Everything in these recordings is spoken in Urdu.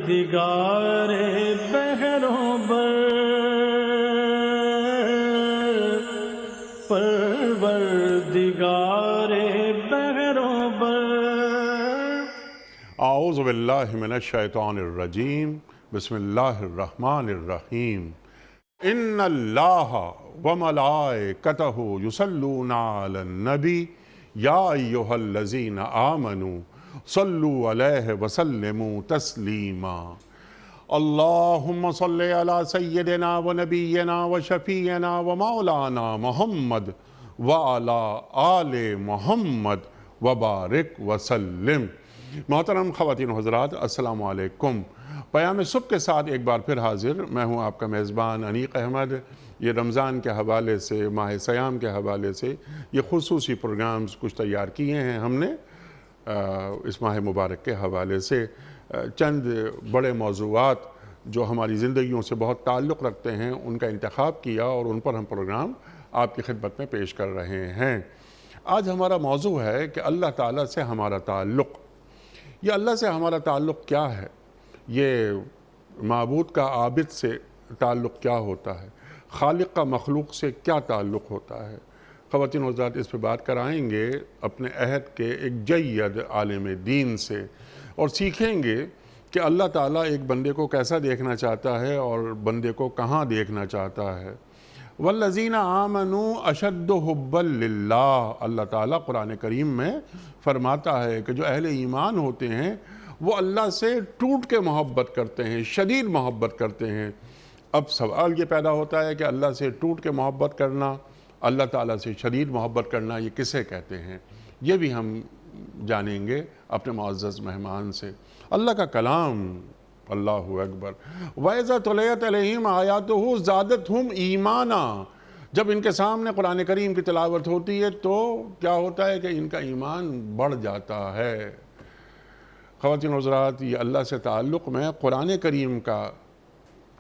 پروردگار بحروں بر، پروردگار بحروں بر۔ اعوذ باللہ من الشیطان الرجیم، بسم اللہ الرحمن الرحیم۔ ان اللہ وملائکتہ یصلون علی النبی یا ایہا الذین آمنوا صلوا علیہ وسلموا تسلیما۔ اللہم صلی علی سیدنا و نبینا و شفیعنا و مولانا محمد وعلی آل محمد وبارک وسلم۔ محترم خواتین و حضرات، السلام علیکم۔ پیام صبح کے ساتھ ایک بار پھر حاضر میں ہوں آپ کا میزبان انیق احمد۔ یہ رمضان کے حوالے سے، ماہ سیام کے حوالے سے یہ خصوصی پروگرامز کچھ تیار کیے ہیں ہم نے اس ماہ مبارک کے حوالے سے۔ چند بڑے موضوعات جو ہماری زندگیوں سے بہت تعلق رکھتے ہیں ان کا انتخاب کیا اور ان پر ہم پروگرام آپ کی خدمت میں پیش کر رہے ہیں۔ آج ہمارا موضوع ہے کہ اللہ تعالیٰ سے ہمارا تعلق۔ یہ اللہ سے ہمارا تعلق کیا ہے؟ یہ معبود کا عابد سے تعلق کیا ہوتا ہے؟ خالق کا مخلوق سے کیا تعلق ہوتا ہے؟ خواتین و حضرات، اس پہ بات کرائیں گے اپنے عہد کے ایک جید عالم دین سے، اور سیکھیں گے کہ اللہ تعالیٰ ایک بندے کو کیسا دیکھنا چاہتا ہے اور بندے کو کہاں دیکھنا چاہتا ہے۔ والذین آمنوا اشد حبا للہ، اللہ تعالیٰ قرآن کریم میں فرماتا ہے کہ جو اہل ایمان ہوتے ہیں وہ اللہ سے ٹوٹ کے محبت کرتے ہیں، شدید محبت کرتے ہیں۔ اب سوال یہ پیدا ہوتا ہے کہ اللہ سے ٹوٹ کے محبت کرنا، اللہ تعالیٰ سے شدید محبت کرنا، یہ کسے کہتے ہیں؟ یہ بھی ہم جانیں گے اپنے معزز مہمان سے۔ اللہ کا کلام، اللہ اکبر، وَإِذَا تُلِيَتْ عَلَيْهِمْ آيَاتُهُ زَادَتْهُمْ ایمانا، جب ان کے سامنے قرآن کریم کی تلاوت ہوتی ہے تو کیا ہوتا ہے کہ ان کا ایمان بڑھ جاتا ہے۔ خواتین و حضرات، یہ اللہ سے تعلق میں قرآن کریم کا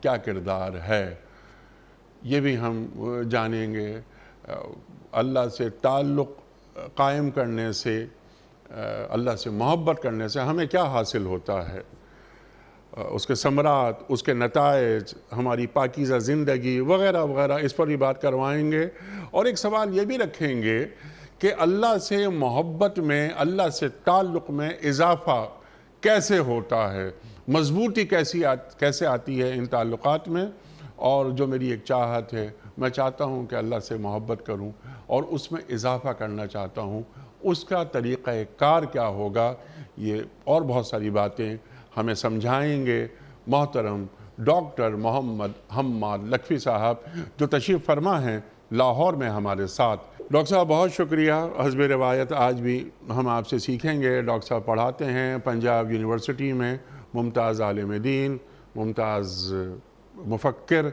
کیا کردار ہے یہ بھی ہم جانیں گے۔ اللہ سے تعلق قائم کرنے سے، اللہ سے محبت کرنے سے ہمیں کیا حاصل ہوتا ہے، اس کے ثمرات، اس کے نتائج، ہماری پاکیزہ زندگی وغیرہ وغیرہ، اس پر بھی بات کروائیں گے۔ اور ایک سوال یہ بھی رکھیں گے کہ اللہ سے محبت میں، اللہ سے تعلق میں اضافہ کیسے ہوتا ہے، مضبوطی کیسے آتی ہے ان تعلقات میں۔ اور جو میری ایک چاہت ہے، میں چاہتا ہوں کہ اللہ سے محبت کروں اور اس میں اضافہ کرنا چاہتا ہوں، اس کا طریقہ کار کیا ہوگا، یہ اور بہت ساری باتیں ہمیں سمجھائیں گے محترم ڈاکٹر محمد حماد لکھوی صاحب، جو تشریف فرما ہیں لاہور میں ہمارے ساتھ۔ ڈاکٹر صاحب بہت شکریہ۔ حسب روایت آج بھی ہم آپ سے سیکھیں گے۔ ڈاکٹر صاحب پڑھاتے ہیں پنجاب یونیورسٹی میں، ممتاز عالم دین، ممتاز مفکر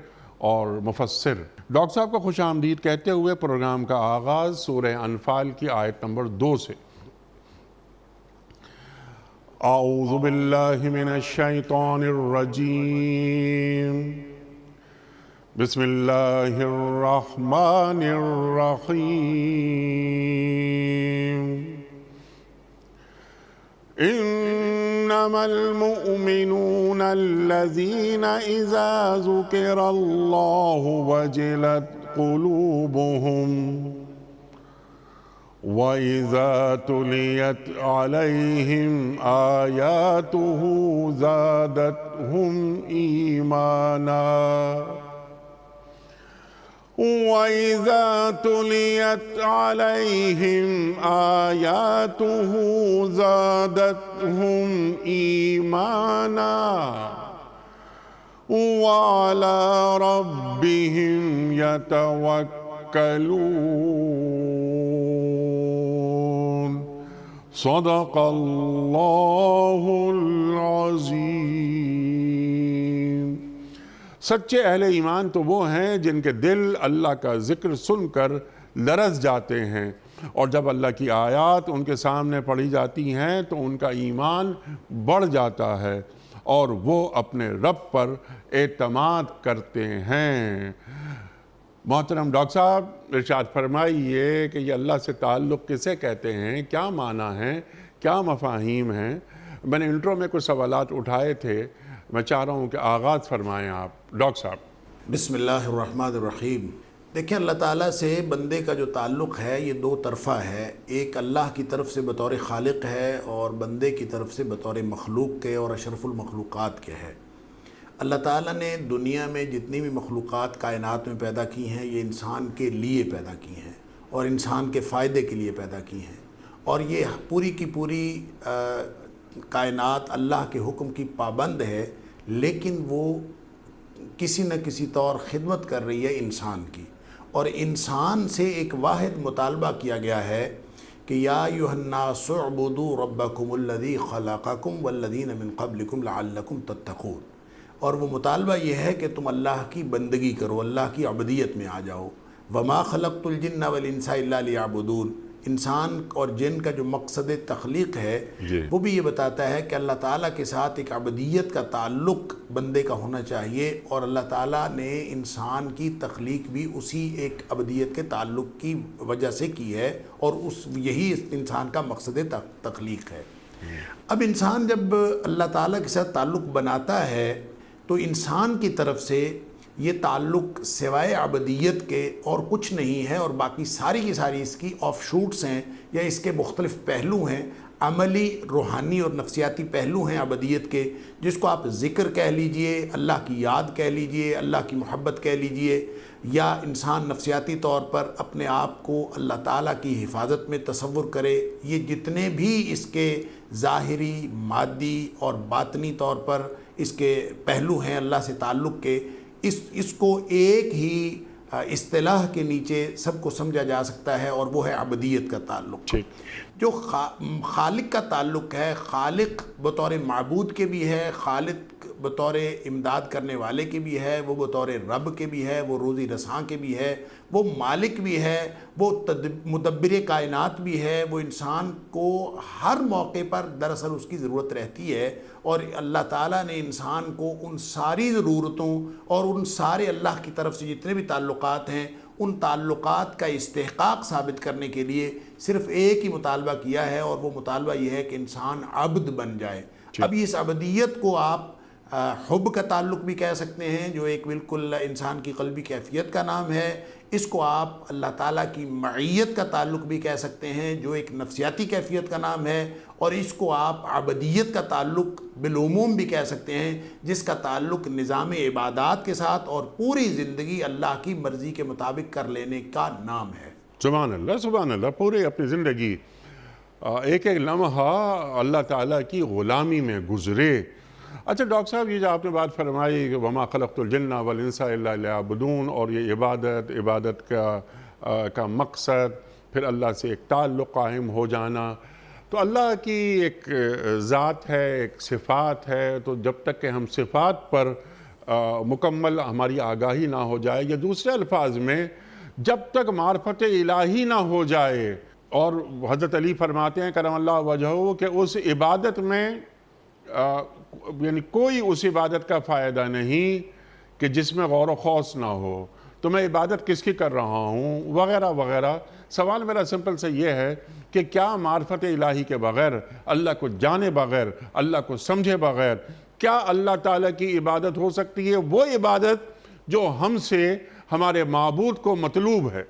اور مفسر۔ ڈاکٹر صاحب کو خوش آمدید کہتے ہوئے پروگرام کا آغاز سورہ انفال کی آیت نمبر 2 سے۔ اعوذ باللہ من الشیطان الرجیم، بسم اللہ الرحمن الرحیم۔ انما المؤمنون الذین اذا ذکر اللہ وجلت قلوبهم وَإِذَا تُلِيَتْ عَلَيْهِمْ آيَاتُهُ زَادَتْهُمْ إِيمَانًا وَإِذَا تُلِيَتْ عَلَيْهِمْ آيَاتُهُ زَادَتْهُمْ إِيمَانًا وَعَلَى رَبِّهِمْ يَتَوَكَّلُونَ۔ صدق اللہ العظیم۔ سچے اہل ایمان تو وہ ہیں جن کے دل اللہ کا ذکر سن کر لرز جاتے ہیں، اور جب اللہ کی آیات ان کے سامنے پڑھی جاتی ہیں تو ان کا ایمان بڑھ جاتا ہے اور وہ اپنے رب پر اعتماد کرتے ہیں۔ محترم ڈاکٹر صاحب ارشاد فرمائیے کہ یہ اللہ سے تعلق کسے کہتے ہیں، کیا معنی ہیں، کیا مفاہیم ہیں؟ میں نے انٹرو میں کچھ سوالات اٹھائے تھے، میں چاہ رہا ہوں کہ آغاز فرمائیں آپ ڈاکٹر صاحب۔ بسم اللہ الرحمن الرحیم۔ دیکھیں، اللہ تعالیٰ سے بندے کا جو تعلق ہے یہ دو طرفہ ہے، ایک اللہ کی طرف سے بطور خالق ہے اور بندے کی طرف سے بطور مخلوق کے اور اشرف المخلوقات کے ہے۔ اللہ تعالیٰ نے دنیا میں جتنی بھی مخلوقات کائنات میں پیدا کی ہیں یہ انسان کے لیے پیدا کی ہیں اور انسان کے فائدے کے لیے پیدا کی ہیں، اور یہ پوری کی پوری کائنات اللہ کے حکم کی پابند ہے، لیکن وہ کسی نہ کسی طور خدمت کر رہی ہے انسان کی، اور انسان سے ایک واحد مطالبہ کیا گیا ہے کہ یا ایھا الناس اعبدوا ربکم الذی خلقکم والذین من قبلکم لعلکم تتقون، اور وہ مطالبہ یہ ہے کہ تم اللہ کی بندگی کرو، اللہ کی عبودیت میں آ جاؤ۔ وما خلقت الجن والانس الا لیعبدون، انسان اور جن کا جو مقصد تخلیق ہے وہ بھی یہ بتاتا ہے کہ اللہ تعالیٰ کے ساتھ ایک عبودیت کا تعلق بندے کا ہونا چاہیے، اور اللہ تعالیٰ نے انسان کی تخلیق بھی اسی ایک عبودیت کے تعلق کی وجہ سے کی ہے، اور یہی انسان کا مقصد تخلیق ہے۔ اب انسان جب اللہ تعالیٰ کے ساتھ تعلق بناتا ہے تو انسان کی طرف سے یہ تعلق سوائے عبودیت کے اور کچھ نہیں ہے، اور باقی ساری کی ساری اس کی آف شوٹس ہیں یا اس کے مختلف پہلو ہیں، عملی، روحانی اور نفسیاتی پہلو ہیں عبودیت کے، جس کو آپ ذکر کہہ لیجئے، اللہ کی یاد کہہ لیجئے، اللہ کی محبت کہہ لیجئے، یا انسان نفسیاتی طور پر اپنے آپ کو اللہ تعالیٰ کی حفاظت میں تصور کرے۔ یہ جتنے بھی اس کے ظاہری، مادی اور باطنی طور پر اس کے پہلو ہیں اللہ سے تعلق کے، اس کو ایک ہی اصطلاح کے نیچے سب کو سمجھا جا سکتا ہے، اور وہ ہے عبودیت کا تعلق۔ جو خالق کا تعلق ہے، خالق بطور معبود کے بھی ہے، خالق بطور امداد کرنے والے کے بھی ہے، وہ بطور رب کے بھی ہے، وہ روزی رساں کے بھی ہے، وہ مالک بھی ہے، وہ مدبر کائنات بھی ہے، وہ انسان کو ہر موقع پر دراصل اس کی ضرورت رہتی ہے، اور اللہ تعالیٰ نے انسان کو ان ساری ضرورتوں اور ان سارے اللہ کی طرف سے جتنے بھی تعلقات ہیں ان تعلقات کا استحقاق ثابت کرنے کے لیے صرف ایک ہی مطالبہ کیا ہے، اور وہ مطالبہ یہ ہے کہ انسان عبد بن جائے۔ اب اس عبدیت کو آپ حب کا تعلق بھی کہہ سکتے ہیں، جو ایک بالکل انسان کی قلبی کیفیت کا نام ہے، اس کو آپ اللہ تعالیٰ کی معیت کا تعلق بھی کہہ سکتے ہیں، جو ایک نفسیاتی کیفیت کا نام ہے، اور اس کو آپ عبدیت کا تعلق بالعموم بھی کہہ سکتے ہیں، جس کا تعلق نظام عبادات کے ساتھ اور پوری زندگی اللہ کی مرضی کے مطابق کر لینے کا نام ہے۔ سبحان اللہ، سبحان اللہ، پورے اپنی زندگی ایک ایک لمحہ اللہ تعالیٰ کی غلامی میں گزرے۔ اچھا ڈاکٹر صاحب، یہ جو آپ نے بات فرمائی کہ وما خلقت الجن والانس الا لیعبدون، اور یہ عبادت کا مقصد پھر اللہ سے ایک تعلق قائم ہو جانا، تو اللہ کی ایک ذات ہے، ایک صفات ہے، تو جب تک کہ ہم صفات پر مکمل ہماری آگاہی نہ ہو جائے، یا دوسرے الفاظ میں جب تک معرفت الہی نہ ہو جائے، اور حضرت علی فرماتے ہیں کرم اللہ وجہہ کہ اس عبادت میں یعنی کوئی اس عبادت کا فائدہ نہیں کہ جس میں غور و خوض نہ ہو، تو میں عبادت کس کی کر رہا ہوں وغیرہ وغیرہ۔ سوال میرا سمپل سے یہ ہے کہ کیا معرفت الہی کے بغیر، اللہ کو جانے بغیر، اللہ کو سمجھے بغیر، کیا اللہ تعالیٰ کی عبادت ہو سکتی ہے، وہ عبادت جو ہم سے ہمارے معبود کو مطلوب ہے؟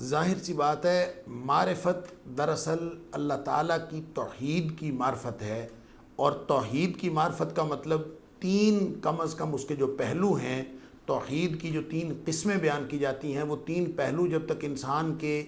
ظاہر سی بات ہے، معرفت دراصل اللہ تعالیٰ کی توحید کی معرفت ہے، اور توحید کی معرفت کا مطلب تین کم از کم اس کے جو پہلو ہیں، توحید کی جو تین قسمیں بیان کی جاتی ہیں، وہ تین پہلو جب تک انسان کے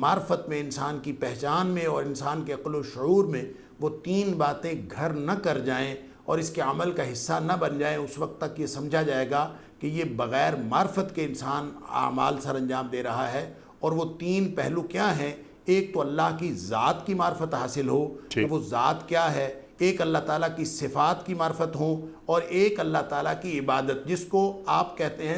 معرفت میں، انسان کی پہچان میں اور انسان کے عقل و شعور میں وہ تین باتیں گھر نہ کر جائیں اور اس کے عمل کا حصہ نہ بن جائیں، اس وقت تک یہ سمجھا جائے گا کہ یہ بغیر معرفت کے انسان اعمال سر انجام دے رہا ہے۔ اور وہ تین پہلو کیا ہیں؟ ایک تو اللہ کی ذات کی معرفت حاصل ہو کہ وہ ذات کیا ہے، ایک اللہ تعالیٰ کی صفات کی معرفت ہو، اور ایک اللہ تعالیٰ کی عبادت جس کو آپ کہتے ہیں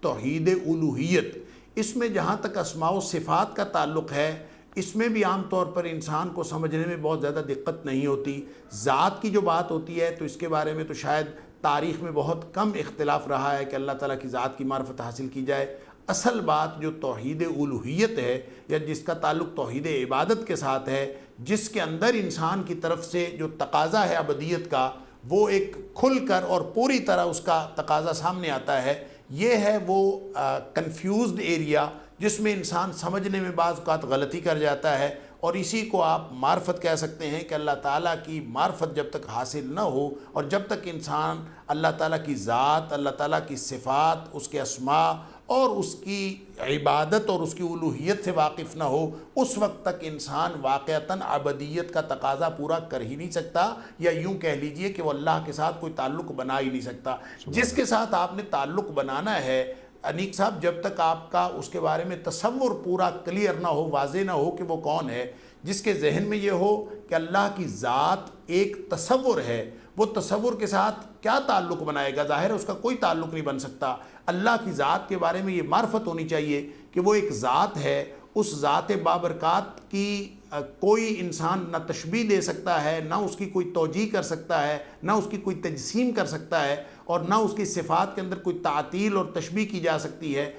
توحید الوہیت۔ اس میں جہاں تک اسماء و صفات کا تعلق ہے، اس میں بھی عام طور پر انسان کو سمجھنے میں بہت زیادہ دقت نہیں ہوتی۔ ذات کی جو بات ہوتی ہے تو اس کے بارے میں تو شاید تاریخ میں بہت کم اختلاف رہا ہے کہ اللہ تعالیٰ کی ذات کی معرفت حاصل کی جائے۔ اصل بات جو توحید الوہیت ہے، یا جس کا تعلق توحید عبادت کے ساتھ ہے، جس کے اندر انسان کی طرف سے جو تقاضا ہے عبودیت کا، وہ ایک کھل کر اور پوری طرح اس کا تقاضا سامنے آتا ہے۔ یہ ہے وہ کنفیوزڈ ایریا جس میں انسان سمجھنے میں بعض اوقات غلطی کر جاتا ہے، اور اسی کو آپ معرفت کہہ سکتے ہیں کہ اللہ تعالیٰ کی معرفت جب تک حاصل نہ ہو اور جب تک انسان اللہ تعالیٰ کی ذات، اللہ تعالیٰ کی صفات، اس کے اسماء اور اس کی عبادت اور اس کی الوہیت سے واقف نہ ہو، اس وقت تک انسان واقعتاً عبدیت کا تقاضا پورا کر ہی نہیں سکتا، یا یوں کہہ لیجئے کہ وہ اللہ کے ساتھ کوئی تعلق بنا ہی نہیں سکتا۔ جس کے ساتھ آپ نے تعلق بنانا ہے انیق صاحب، جب تک آپ کا اس کے بارے میں تصور پورا کلیئر نہ ہو، واضح نہ ہو کہ وہ کون ہے، جس کے ذہن میں یہ ہو کہ اللہ کی ذات ایک تصور ہے، وہ تصور کے ساتھ کیا تعلق بنائے گا؟ ظاہر ہے اس کا کوئی تعلق نہیں بن سکتا۔ اللہ کی ذات کے بارے میں یہ معرفت ہونی چاہیے کہ وہ ایک ذات ہے، اس ذات بابرکات کی کوئی انسان نہ تشبیہ دے سکتا ہے، نہ اس کی کوئی توجیہ کر سکتا ہے، نہ اس کی کوئی تجسیم کر سکتا ہے، اور نہ اس کی صفات کے اندر کوئی تعطیل اور تشبیہ کی جا سکتی ہے،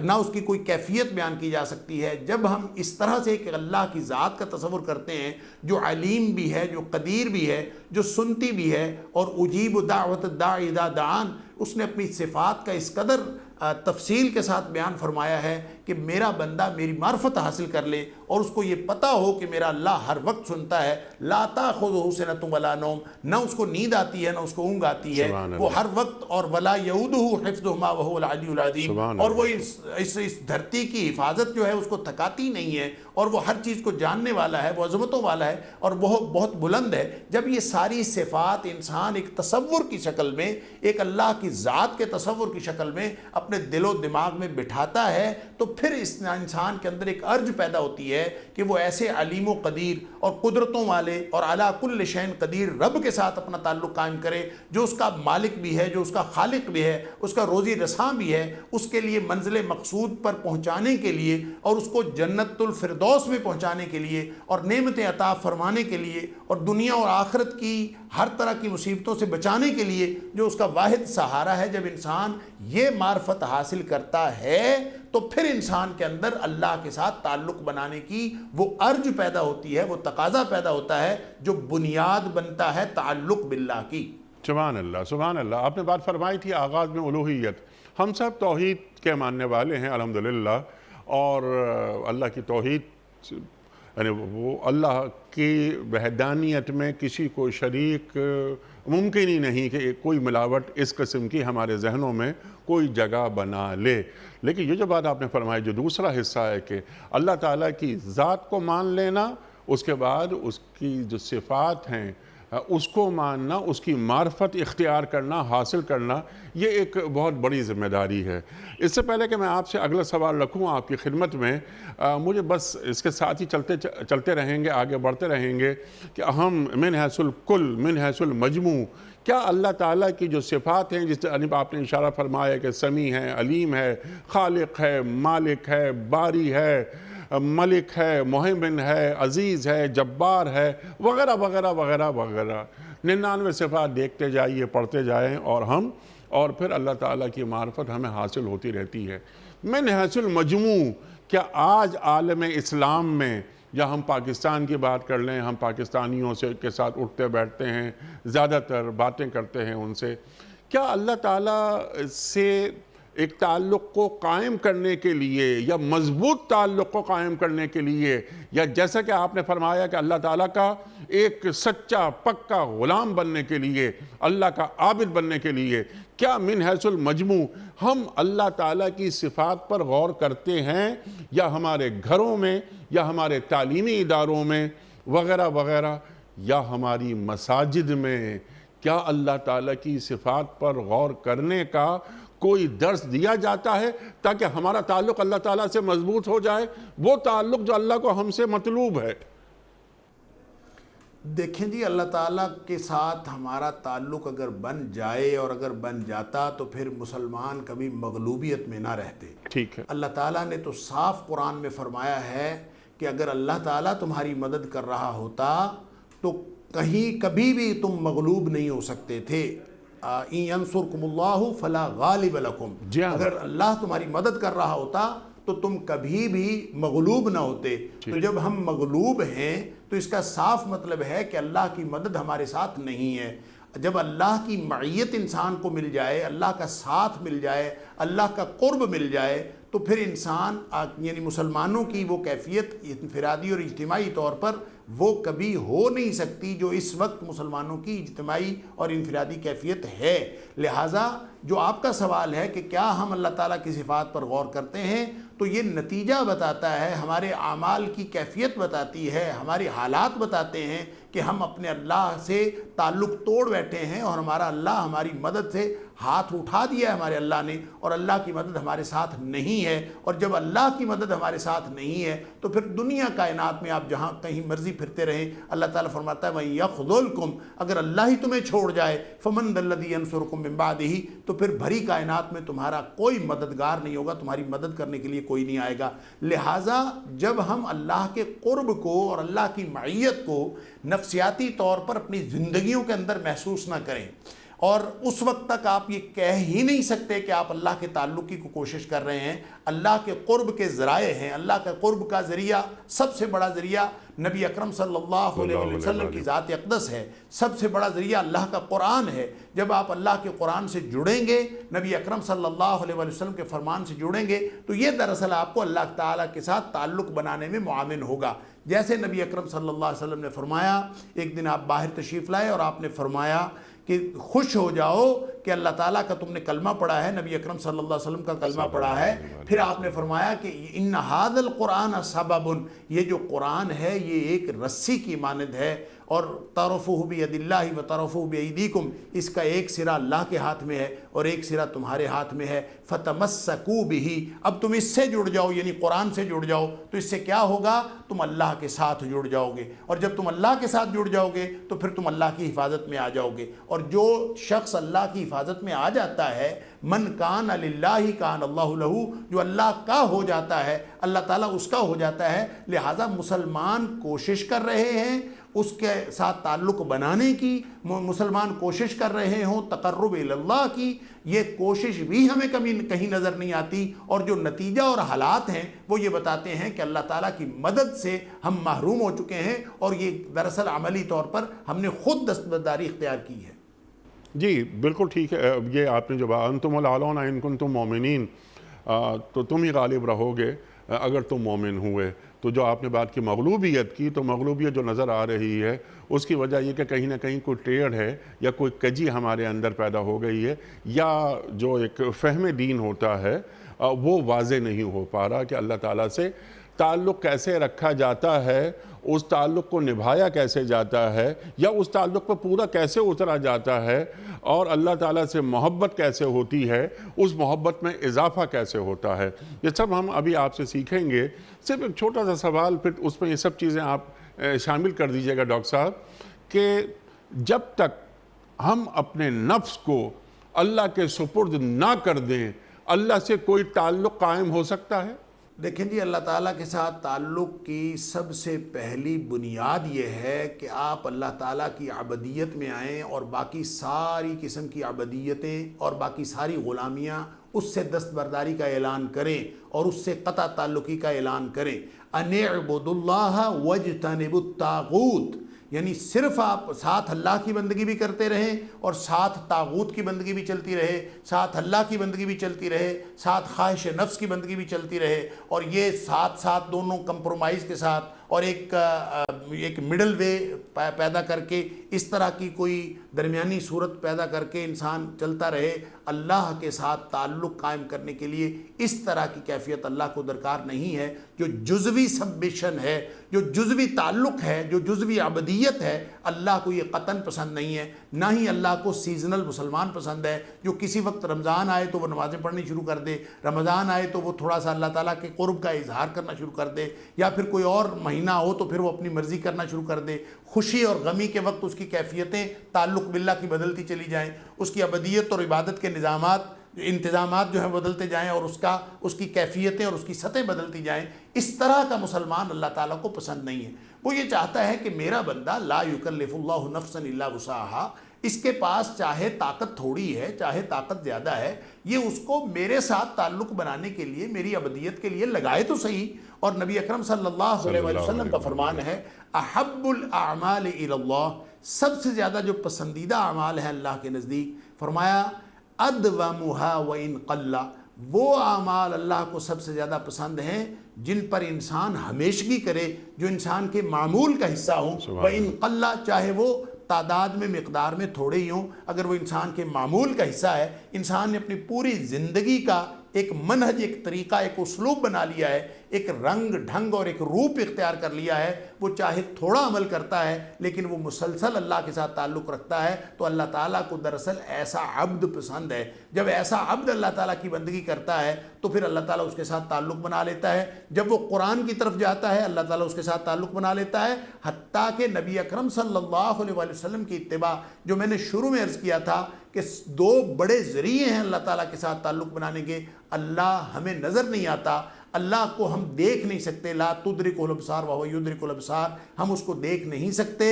نہ اس کی کوئی کیفیت بیان کی جا سکتی ہے۔ جب ہم اس طرح سے ایک اللہ کی ذات کا تصور کرتے ہیں جو علیم بھی ہے، جو قدیر بھی ہے، جو سنتی بھی ہے، اور اجیب دعوت الداعی اذا دعان، اس نے اپنی صفات کا اس قدر تفصیل کے ساتھ بیان فرمایا ہے کہ میرا بندہ میری معرفت حاصل کر لے اور اس کو یہ پتہ ہو کہ میرا اللہ ہر وقت سنتا ہے۔ لا تأخذہ سنۃ ولا نوم، نہ اس کو نیند آتی ہے نہ اس کو اونگ آتی ہے، وہ ہر وقت، اور ولا یعودہ حفظہما وہو العلی العظیم، اور وہ اس دھرتی کی حفاظت جو ہے اس کو تھکاتی نہیں ہے، اور وہ ہر چیز کو جاننے والا ہے، وہ عظمتوں والا ہے، اور وہ بہت بلند ہے۔ جب یہ ساری صفات انسان ایک تصور کی شکل میں، ایک اللہ کی ذات کے تصور کی شکل میں اپنے دل و دماغ میں بٹھاتا ہے، تو پھر اس انسان کے اندر ایک ارج پیدا ہوتی ہے کہ وہ ایسے علیم و قدیر اور قدرتوں والے اور علی کل شیء قدیر رب کے ساتھ اپنا تعلق قائم کرے، جو اس کا مالک بھی ہے، جو اس کا خالق بھی ہے، اس کا روزی رساں بھی ہے، اس کے لیے منزل مقصود پر پہنچانے کے لیے اور اس کو جنت الفردوس میں پہنچانے کے لیے اور نعمتیں عطا فرمانے کے لیے اور دنیا اور آخرت کی ہر طرح کی مصیبتوں سے بچانے کے لیے جو اس کا واحد سہارا ہے۔ جب انسان یہ معرفت حاصل کرتا ہے تو پھر انسان کے اندر اللہ کے ساتھ تعلق بنانے کی وہ ارج پیدا ہوتی ہے، وہ تقاضا پیدا ہوتا ہے جو بنیاد بنتا ہے تعلق باللہ کی۔ سبحان اللہ، سبحان اللہ۔ آپ نے بات فرمائی تھی آغاز میں الوہیت، ہم سب توحید کے ماننے والے ہیں الحمدللہ، اور اللہ کی توحید یعنی وہ اللہ کی وحدانیت میں کسی کو شریک ممکن ہی نہیں کہ کوئی ملاوٹ اس قسم کی ہمارے ذہنوں میں کوئی جگہ بنا لے۔ لیکن یہ جو بات آپ نے فرمائی، جو دوسرا حصہ ہے کہ اللہ تعالیٰ کی ذات کو مان لینا، اس کے بعد اس کی جو صفات ہیں اس کو ماننا، اس کی معرفت اختیار کرنا، حاصل کرنا، یہ ایک بہت بڑی ذمہ داری ہے۔ اس سے پہلے کہ میں آپ سے اگلا سوال رکھوں آپ کی خدمت میں، مجھے بس اس کے ساتھ ہی چلتے رہیں گے، آگے بڑھتے رہیں گے کہ ہم من حیث الکل، من حیث المجموع، کیا اللہ تعالیٰ کی جو صفات ہیں، جس جانب آپ نے اشارہ فرمایا کہ سمیع ہے، علیم ہے، خالق ہے، مالک ہے، باری ہے، ملک ہے، مہیمن ہے، عزیز ہے، جبار ہے، وغیرہ وغیرہ وغیرہ وغیرہ، 99 صفات دیکھتے جائیے، پڑھتے جائیں، اور پھر اللہ تعالیٰ کی معرفت ہمیں حاصل ہوتی رہتی ہے۔ من حیث المجموع، کیا آج عالم اسلام میں، یا ہم پاکستان کی بات کر لیں، ہم پاکستانیوں کے ساتھ اٹھتے بیٹھتے ہیں، زیادہ تر باتیں کرتے ہیں ان سے، کیا اللہ تعالیٰ سے ایک تعلق کو قائم کرنے کے لیے یا مضبوط تعلق کو قائم کرنے کے لیے، یا جیسا کہ آپ نے فرمایا کہ اللہ تعالیٰ کا ایک سچا پکا غلام بننے کے لیے، اللہ کا عابد بننے کے لیے، کیا من حیث المجموع ہم اللہ تعالیٰ کی صفات پر غور کرتے ہیں، یا ہمارے گھروں میں یا ہمارے تعلیمی اداروں میں وغیرہ وغیرہ یا ہماری مساجد میں، کیا اللہ تعالیٰ کی صفات پر غور کرنے کا کوئی درس دیا جاتا ہے تاکہ ہمارا تعلق اللہ تعالیٰ سے مضبوط ہو جائے، وہ تعلق جو اللہ کو ہم سے مطلوب ہے؟ دیکھیں جی، اللہ تعالیٰ کے ساتھ ہمارا تعلق اگر بن جائے اور اگر بن جاتا تو پھر مسلمان کبھی مغلوبیت میں نہ رہتے۔ ٹھیک ہے۔ اللہ تعالیٰ نے تو صاف قرآن میں فرمایا ہے کہ اگر اللہ تعالیٰ تمہاری مدد کر رہا ہوتا تو کبھی بھی تم مغلوب نہیں ہو سکتے تھے۔ اِن يَنْصُرْكُمُ اللَّهُ فَلَا غَالِبَ لَكُمْ، اگر اللہ تمہاری مدد کر رہا ہوتا تو تم کبھی بھی مغلوب نہ ہوتے۔ تو جب ہم مغلوب ہیں تو اس کا صاف مطلب ہے کہ اللہ کی مدد ہمارے ساتھ نہیں ہے۔ جب اللہ کی معیت انسان کو مل جائے، اللہ کا ساتھ مل جائے، اللہ کا قرب مل جائے، تو پھر انسان یعنی مسلمانوں کی وہ کیفیت انفرادی اور اجتماعی طور پر وہ کبھی ہو نہیں سکتی جو اس وقت مسلمانوں کی اجتماعی اور انفرادی کیفیت ہے۔ لہٰذا جو آپ کا سوال ہے کہ کیا ہم اللہ تعالیٰ کی صفات پر غور کرتے ہیں، تو یہ نتیجہ بتاتا ہے، ہمارے اعمال کی کیفیت بتاتی ہے، ہمارے حالات بتاتے ہیں کہ ہم اپنے اللہ سے تعلق توڑ بیٹھے ہیں، اور ہمارا اللہ ہماری مدد سے ہاتھ اٹھا دیا ہے ہمارے اللہ نے، اور اللہ کی مدد ہمارے ساتھ نہیں ہے۔ اور جب اللہ کی مدد ہمارے ساتھ نہیں ہے تو پھر دنیا کائنات میں آپ جہاں کہیں مرضی پھرتے رہیں، اللہ تعالیٰ فرماتا ہے وَإِن يَخْذُلْكُمْ، اگر اللہ ہی تمہیں چھوڑ جائے، فَمَنْ ذَا الَّذِي يَنْصُرُكُم مِّن بَعْدِهِ، تو پھر بھری کائنات میں تمہارا کوئی مددگار نہیں ہوگا، تمہاری مدد کرنے کے لیے کوئی نہیں آئے گا۔ لہٰذا جب ہم اللہ کے قرب کو اور اللہ کی معیت کو نفسیاتی طور پر اپنی زندگیوں کے اندر محسوس نہ کریں، اور اس وقت تک آپ یہ کہہ ہی نہیں سکتے کہ آپ اللہ کے تعلق کی کوشش کر رہے ہیں، اللہ کے قرب کے ذرائع ہیں۔ اللہ کے قرب کا ذریعہ، سب سے بڑا ذریعہ نبی اکرم صلی اللہ علیہ وسلم کی ذات اقدس ہے، سب سے بڑا ذریعہ اللہ کا قرآن ہے۔ جب آپ اللہ کے قرآن سے جڑیں گے، نبی اکرم صلی اللہ علیہ وسلم کے فرمان سے جڑیں گے، تو یہ دراصل آپ کو اللہ تعالیٰ کے ساتھ تعلق بنانے میں معاون ہوگا۔ جیسے نبی اکرم صلی اللہ علیہ وسلم نے فرمایا، ایک دن آپ باہر تشریف لائے اور آپ نے فرمایا کہ خوش ہو جاؤ کہ اللہ تعالیٰ کا تم نے کلمہ پڑھا ہے، نبی اکرم صلی اللہ علیہ وسلم کا کلمہ پڑھا ہے۔ پھر آپ نے فرمایا کہ ان ھذا القرآن سبب، یہ جو قرآن ہے یہ ایک رسی کی مانند ہے، اور طرفہ بید اللہ و طرفہ بایدیکم، اس کا ایک سرا اللہ کے ہاتھ میں ہے اور ایک سرا تمہارے ہاتھ میں ہے، فتمسکوا بہ، اب تم اس سے جڑ جاؤ، یعنی قرآن سے جڑ جاؤ، تو اس سے کیا ہوگا؟ تم اللہ کے ساتھ جڑ جاؤ گے، اور جب تم اللہ کے ساتھ جڑ جاؤ گے تو پھر تم اللہ کی حفاظت میں آ جاؤ گے۔ اور جو شخص اللہ کی حفاظت میں آ جاتا ہے، من کان للہ کان اللہ لہ، جو اللہ کا ہو جاتا ہے اللہ تعالیٰ اس کا ہو جاتا ہے۔ لہٰذا مسلمان کوشش کر رہے ہیں اس کے ساتھ تعلق بنانے کی، مسلمان کوشش کر رہے ہوں تقرب اللہ کی، یہ کوشش بھی ہمیں کہیں نظر نہیں آتی، اور جو نتیجہ اور حالات ہیں وہ یہ بتاتے ہیں کہ اللہ تعالیٰ کی مدد سے ہم محروم ہو چکے ہیں، اور یہ دراصل عملی طور پر ہم نے خود دستبرداری اختیار کی ہے۔ جی بالکل ٹھیک ہے، یہ آپ نے جو انتم الاعلون ان کنتم مومنین، تو تم ہی غالب رہو گے اگر تم مومن ہوئے۔ تو جو آپ نے بات کی مغلوبیت کی، تو مغلوبیت جو نظر آ رہی ہے اس کی وجہ یہ کہ کہیں نہ کہیں کوئی ٹیڑھ ہے یا کوئی کجی ہمارے اندر پیدا ہو گئی ہے، یا جو ایک فہم دین ہوتا ہے وہ واضح نہیں ہو پا رہا کہ اللہ تعالیٰ سے تعلق کیسے رکھا جاتا ہے، اس تعلق کو نبھایا کیسے جاتا ہے، یا اس تعلق پر پورا کیسے اترا جاتا ہے، اور اللہ تعالیٰ سے محبت کیسے ہوتی ہے، اس محبت میں اضافہ کیسے ہوتا ہے۔ یہ سب ہم ابھی آپ سے سیکھیں گے۔ صرف ایک چھوٹا سا سوال، پھر اس میں یہ سب چیزیں آپ شامل کر دیجئے گا ڈاکٹر صاحب، کہ جب تک ہم اپنے نفس کو اللہ کے سپرد نہ کر دیں، اللہ سے کوئی تعلق قائم ہو سکتا ہے؟ دیکھیں جی، اللہ تعالیٰ کے ساتھ تعلق کی سب سے پہلی بنیاد یہ ہے کہ آپ اللہ تعالیٰ کی عبدیت میں آئیں، اور باقی ساری قسم کی عبدیتیں اور باقی ساری غلامیاں اس سے دستبرداری کا اعلان کریں اور اس سے قطع تعلقی کا اعلان کریں۔ ان اعبدوا اللہ واجتنبوا الطاغوت، یعنی صرف آپ ساتھ اللہ کی بندگی بھی کرتے رہیں اور ساتھ طاغوت کی بندگی بھی چلتی رہے، ساتھ اللہ کی بندگی بھی چلتی رہے، ساتھ خواہش نفس کی بندگی بھی چلتی رہے، اور یہ ساتھ دونوں کمپرومائز کے ساتھ، اور ایک مڈل وے پیدا کر کے، اس طرح کی کوئی درمیانی صورت پیدا کر کے انسان چلتا رہے۔ اللہ کے ساتھ تعلق قائم کرنے کے لیے اس طرح کی کیفیت اللہ کو درکار نہیں ہے۔ جو جزوی سبمیشن ہے، جو جزوی تعلق ہے، جو جزوی عبدیت ہے، اللہ کو یہ قطعاً پسند نہیں ہے۔ نہ ہی اللہ کو سیزنل مسلمان پسند ہے، جو کسی وقت رمضان آئے تو وہ نمازیں پڑھنی شروع کر دے، رمضان آئے تو وہ تھوڑا سا اللہ تعالیٰ کے قرب کا اظہار کرنا شروع کر دے، یا پھر کوئی اور مہینہ ہو تو پھر وہ اپنی مرضی کرنا شروع کر دے۔ خوشی اور غمی کے وقت اس کی کیفیتیں تعلق باللہ کی بدلتی چلی جائیں، اس کی عبدیت اور عبادت کے انتظامات جو ہیں بدلتے جائیں، اور اس کی کیفیتیں اور اس کی سطح بدلتی جائیں۔ اس طرح کا مسلمان اللہ تعالیٰ کو پسند نہیں ہے۔ وہ یہ چاہتا ہے کہ میرا بندہ لا یکلف اللہ نفسا الا وسعہا، اس کے پاس چاہے طاقت تھوڑی ہے چاہے طاقت زیادہ ہے، یہ اس کو میرے ساتھ تعلق بنانے کے لیے، میری عبدیت کے لیے لگائے تو صحیح۔ اور نبی اکرم صلی اللہ علیہ وسلم کا فرمان ہے، احب الاعمال الی اللہ، سب سے زیادہ جو پسندیدہ اعمال ہیں اللہ کے نزدیک، فرمایا ادومھا وان قل، وہ اعمال اللہ کو سب سے زیادہ پسند ہیں جن پر انسان ہمیشگی کرے، جو انسان کے معمول کا حصہ ہوں، وان قل، چاہے وہ تعداد میں مقدار میں تھوڑے ہی ہوں، اگر وہ انسان کے معمول کا حصہ ہے، انسان نے اپنی پوری زندگی کا ایک منہج، ایک طریقہ، ایک اسلوب بنا لیا ہے، ایک رنگ ڈھنگ اور ایک روپ اختیار کر لیا ہے، وہ چاہے تھوڑا عمل کرتا ہے لیکن وہ مسلسل اللہ کے ساتھ تعلق رکھتا ہے، تو اللہ تعالیٰ کو دراصل ایسا عبد پسند ہے۔ جب ایسا عبد اللہ تعالیٰ کی بندگی کرتا ہے تو پھر اللہ تعالیٰ اس کے ساتھ تعلق بنا لیتا ہے۔ جب وہ قرآن کی طرف جاتا ہے اللہ تعالیٰ اس کے ساتھ تعلق بنا لیتا ہے، حتیٰ کہ نبی اکرم صلی اللہ علیہ وسلم کی اتباع، جو میں نے شروع میں عرض کیا تھا کہ دو بڑے ذریعے ہیں اللہ تعالیٰ کے ساتھ تعلق بنانے کے۔ اللہ ہمیں نظر نہیں آتا، اللہ کو ہم دیکھ نہیں سکتے، لا تدرکہ الابصار وہو یدرک الابصار، ہم اس کو دیکھ نہیں سکتے،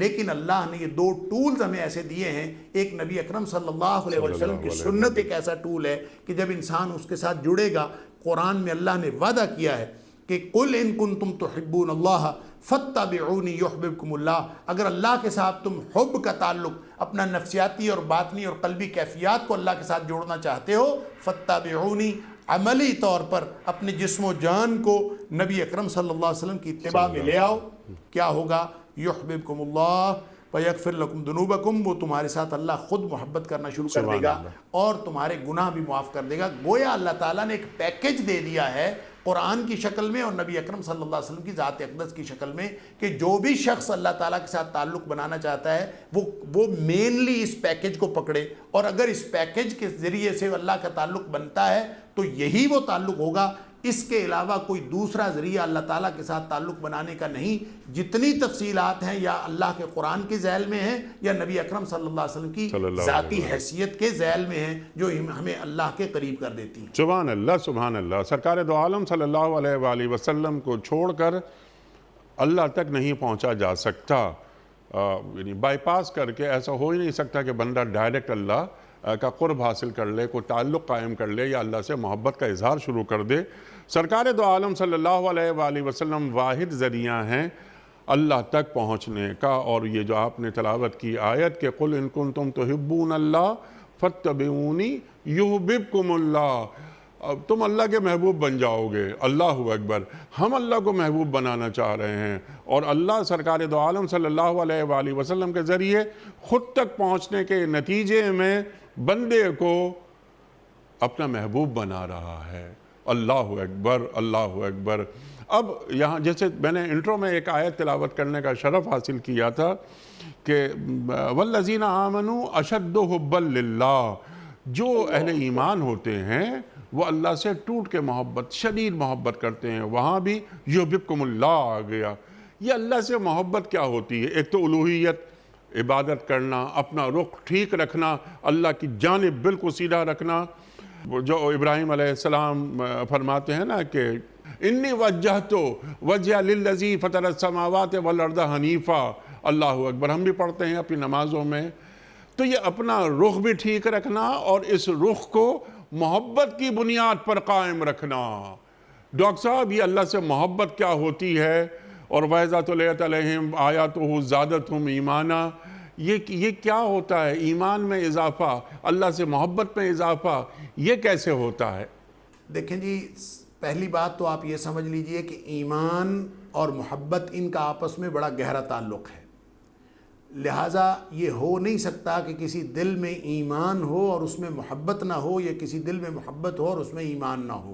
لیکن اللہ نے یہ دو ٹولز ہمیں ایسے دیے ہیں۔ ایک نبی اکرم صلی اللہ علیہ وسلم کی سنت ایک ایسا ٹول ہے کہ جب انسان اس کے ساتھ جڑے گا، قرآن میں اللہ نے وعدہ کیا ہے کہ قل ان کنتم تحبون اللہ فاتبعونی یحببکم اللہ، اگر اللہ کے ساتھ تم حب کا تعلق، اپنا نفسیاتی اور باطنی اور قلبی کیفیات کو اللہ کے ساتھ جوڑنا چاہتے ہو، فاتبعونی، عملی طور پر اپنے جسم و جان کو نبی اکرم صلی اللہ علیہ وسلم کی اتباع میں لے آؤ، کیا ہوگا؟ یحببکم اللہ ویغفر لکم ذنوبکم، وہ تمہارے ساتھ اللہ خود محبت کرنا شروع کر دے گا اور تمہارے گناہ بھی معاف کر دے گا۔ گویا اللہ تعالیٰ نے ایک پیکج دے دیا ہے قرآن کی شکل میں اور نبی اکرم صلی اللہ علیہ وسلم کی ذات اقدس کی شکل میں، کہ جو بھی شخص اللہ تعالیٰ کے ساتھ تعلق بنانا چاہتا ہے وہ مینلی اس پیکج کو پکڑے، اور اگر اس پیکج کے ذریعے سے اللہ کا تعلق بنتا ہے تو یہی وہ تعلق ہوگا، اس کے علاوہ کوئی دوسرا ذریعہ اللہ تعالیٰ کے ساتھ تعلق بنانے کا نہیں۔ جتنی تفصیلات ہیں یا اللہ کے قرآن کے ذیل میں ہیں یا نبی اکرم صلی اللہ علیہ وسلم کی ذاتی حیثیت کے ذیل میں ہیں، جو ہمیں اللہ کے قریب کر دیتی ہیں۔ سبحان اللہ، سبحان اللہ۔ سرکار دو عالم صلی اللہ علیہ وآلہ وسلم کو چھوڑ کر اللہ تک نہیں پہنچا جا سکتا، یعنی بائی پاس کر کے ایسا ہو ہی نہیں سکتا کہ بندہ ڈائریکٹ اللہ کا قرب حاصل کر لے، کوئی تعلق قائم کر لے یا اللہ سے محبت کا اظہار شروع کر دے۔ سرکار دو عالم صلی اللہ علیہ وآلہ وسلم واحد ذریعہ ہیں اللہ تک پہنچنے کا، اور یہ جو آپ نے تلاوت کی آیت کہ قل ان کنتم تحبون اللہ فاتبعونی یحببکم اللہ، تم اللہ کے محبوب بن جاؤ گے۔ اللہ اکبر، ہم اللہ کو محبوب بنانا چاہ رہے ہیں، اور اللہ سرکار دو عالم صلی اللہ علیہ وآلہ وسلم کے ذریعے خود تک پہنچنے کے نتیجے میں بندے کو اپنا محبوب بنا رہا ہے۔ اللہ اکبر، اللہ اکبر۔ اب یہاں جیسے میں نے انٹرو میں ایک آیت تلاوت کرنے کا شرف حاصل کیا تھا کہ والذین آمنوا اشد حبا للہ، جو اہل ایمان ہوتے ہیں وہ اللہ سے ٹوٹ کے محبت، شدید محبت کرتے ہیں۔ وہاں بھی یحببکم اللہ آ گیا۔ یہ اللہ سے محبت کیا ہوتی ہے؟ ایک تو الوہیت، عبادت کرنا، اپنا رخ ٹھیک رکھنا، اللہ کی جانب بالکل سیدھا رکھنا۔ جو ابراہیم علیہ السلام فرماتے ہیں نا کہ انی وجہت وجہ للذی فطر السماوات والارض حنیفا، اللہ اکبر، ہم بھی پڑھتے ہیں اپنی نمازوں میں۔ تو یہ اپنا رخ بھی ٹھیک رکھنا اور اس رخ کو محبت کی بنیاد پر قائم رکھنا۔ ڈاکٹر صاحب، یہ اللہ سے محبت کیا ہوتی ہے؟ اور وَإِذَا تُلِيَتْ عَلَيْهِمْ آيَاتُهُ زَادَتْهُمْ ایمانا، یہ کیا ہوتا ہے؟ ایمان میں اضافہ، اللہ سے محبت میں اضافہ، یہ کیسے ہوتا ہے؟ دیکھیں جی، پہلی بات تو آپ یہ سمجھ لیجئے کہ ایمان اور محبت ان کا آپس میں بڑا گہرا تعلق ہے، لہٰذا یہ ہو نہیں سکتا کہ کسی دل میں ایمان ہو اور اس میں محبت نہ ہو، یا کسی دل میں محبت ہو اور اس میں ایمان نہ ہو۔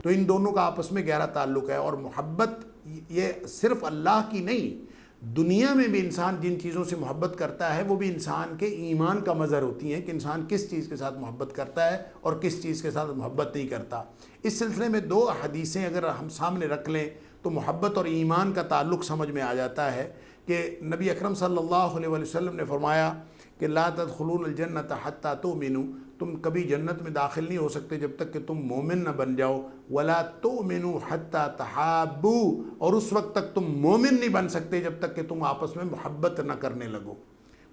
تو ان دونوں کا آپس میں گہرا تعلق ہے، اور محبت یہ صرف اللہ کی نہیں، دنیا میں بھی انسان جن چیزوں سے محبت کرتا ہے وہ بھی انسان کے ایمان کا مظہر ہوتی ہیں کہ انسان کس چیز کے ساتھ محبت کرتا ہے اور کس چیز کے ساتھ محبت نہیں کرتا۔ اس سلسلے میں دو حدیثیں اگر ہم سامنے رکھ لیں تو محبت اور ایمان کا تعلق سمجھ میں آ جاتا ہے کہ نبی اکرم صلی اللہ علیہ وسلم نے فرمایا کہ لا تدخلون الجنت حتی تؤمنوا، تم کبھی جنت میں داخل نہیں ہو سکتے جب تک کہ تم مومن نہ بن جاؤ، ولا تؤمنوا حتی تحابوا، اور اس وقت تک تم مومن نہیں بن سکتے جب تک کہ تم آپس میں محبت نہ کرنے لگو۔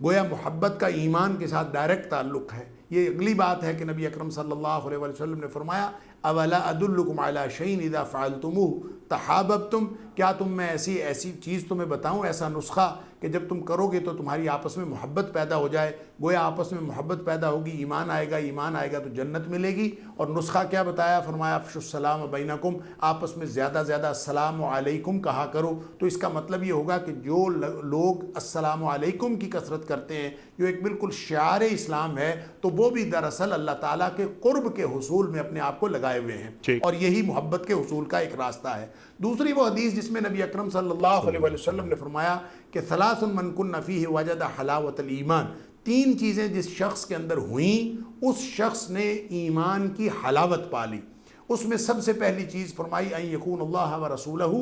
گویا محبت کا ایمان کے ساتھ ڈائریکٹ تعلق ہے۔ یہ اگلی بات ہے کہ نبی اکرم صلی اللہ علیہ وسلم نے فرمایا اولا ادلکم علی شیء اذا فعلتموه تحاببتم، کیا تم میں ایسی چیز تمہیں بتاؤں، ایسا نسخہ کہ جب تم کرو گے تو تمہاری آپس میں محبت پیدا ہو جائے. گویا آپس میں محبت پیدا ہوگی، ایمان آئے گا تو جنت ملے گی. اور نسخہ کیا بتایا؟ فرمایا افشوا السلام بینکم، آپس میں زیادہ السلام علیکم کہا کرو. تو اس کا مطلب یہ ہوگا کہ جو لوگ السلام علیکم کی کثرت کرتے ہیں، جو ایک بالکل شعار اسلام ہے، تو وہ بھی دراصل اللہ تعالیٰ کے قرب کے حصول میں اپنے آپ کو لگائے ہوئے ہیں، اور یہی محبت کے حصول کا ایک راستہ ہے. دوسری وہ حدیث جس میں نبی اکرم صلی اللہ علیہ وسلم نے فرمایا کہ ثلاث من کن فیہ وجد حلاوت الایمان، 3 چیزیں جس شخص کے اندر ہوئیں اس شخص نے ایمان کی حلاوت پالی. اس میں سب سے پہلی چیز فرمائی ان یکون اللہ ورسولہ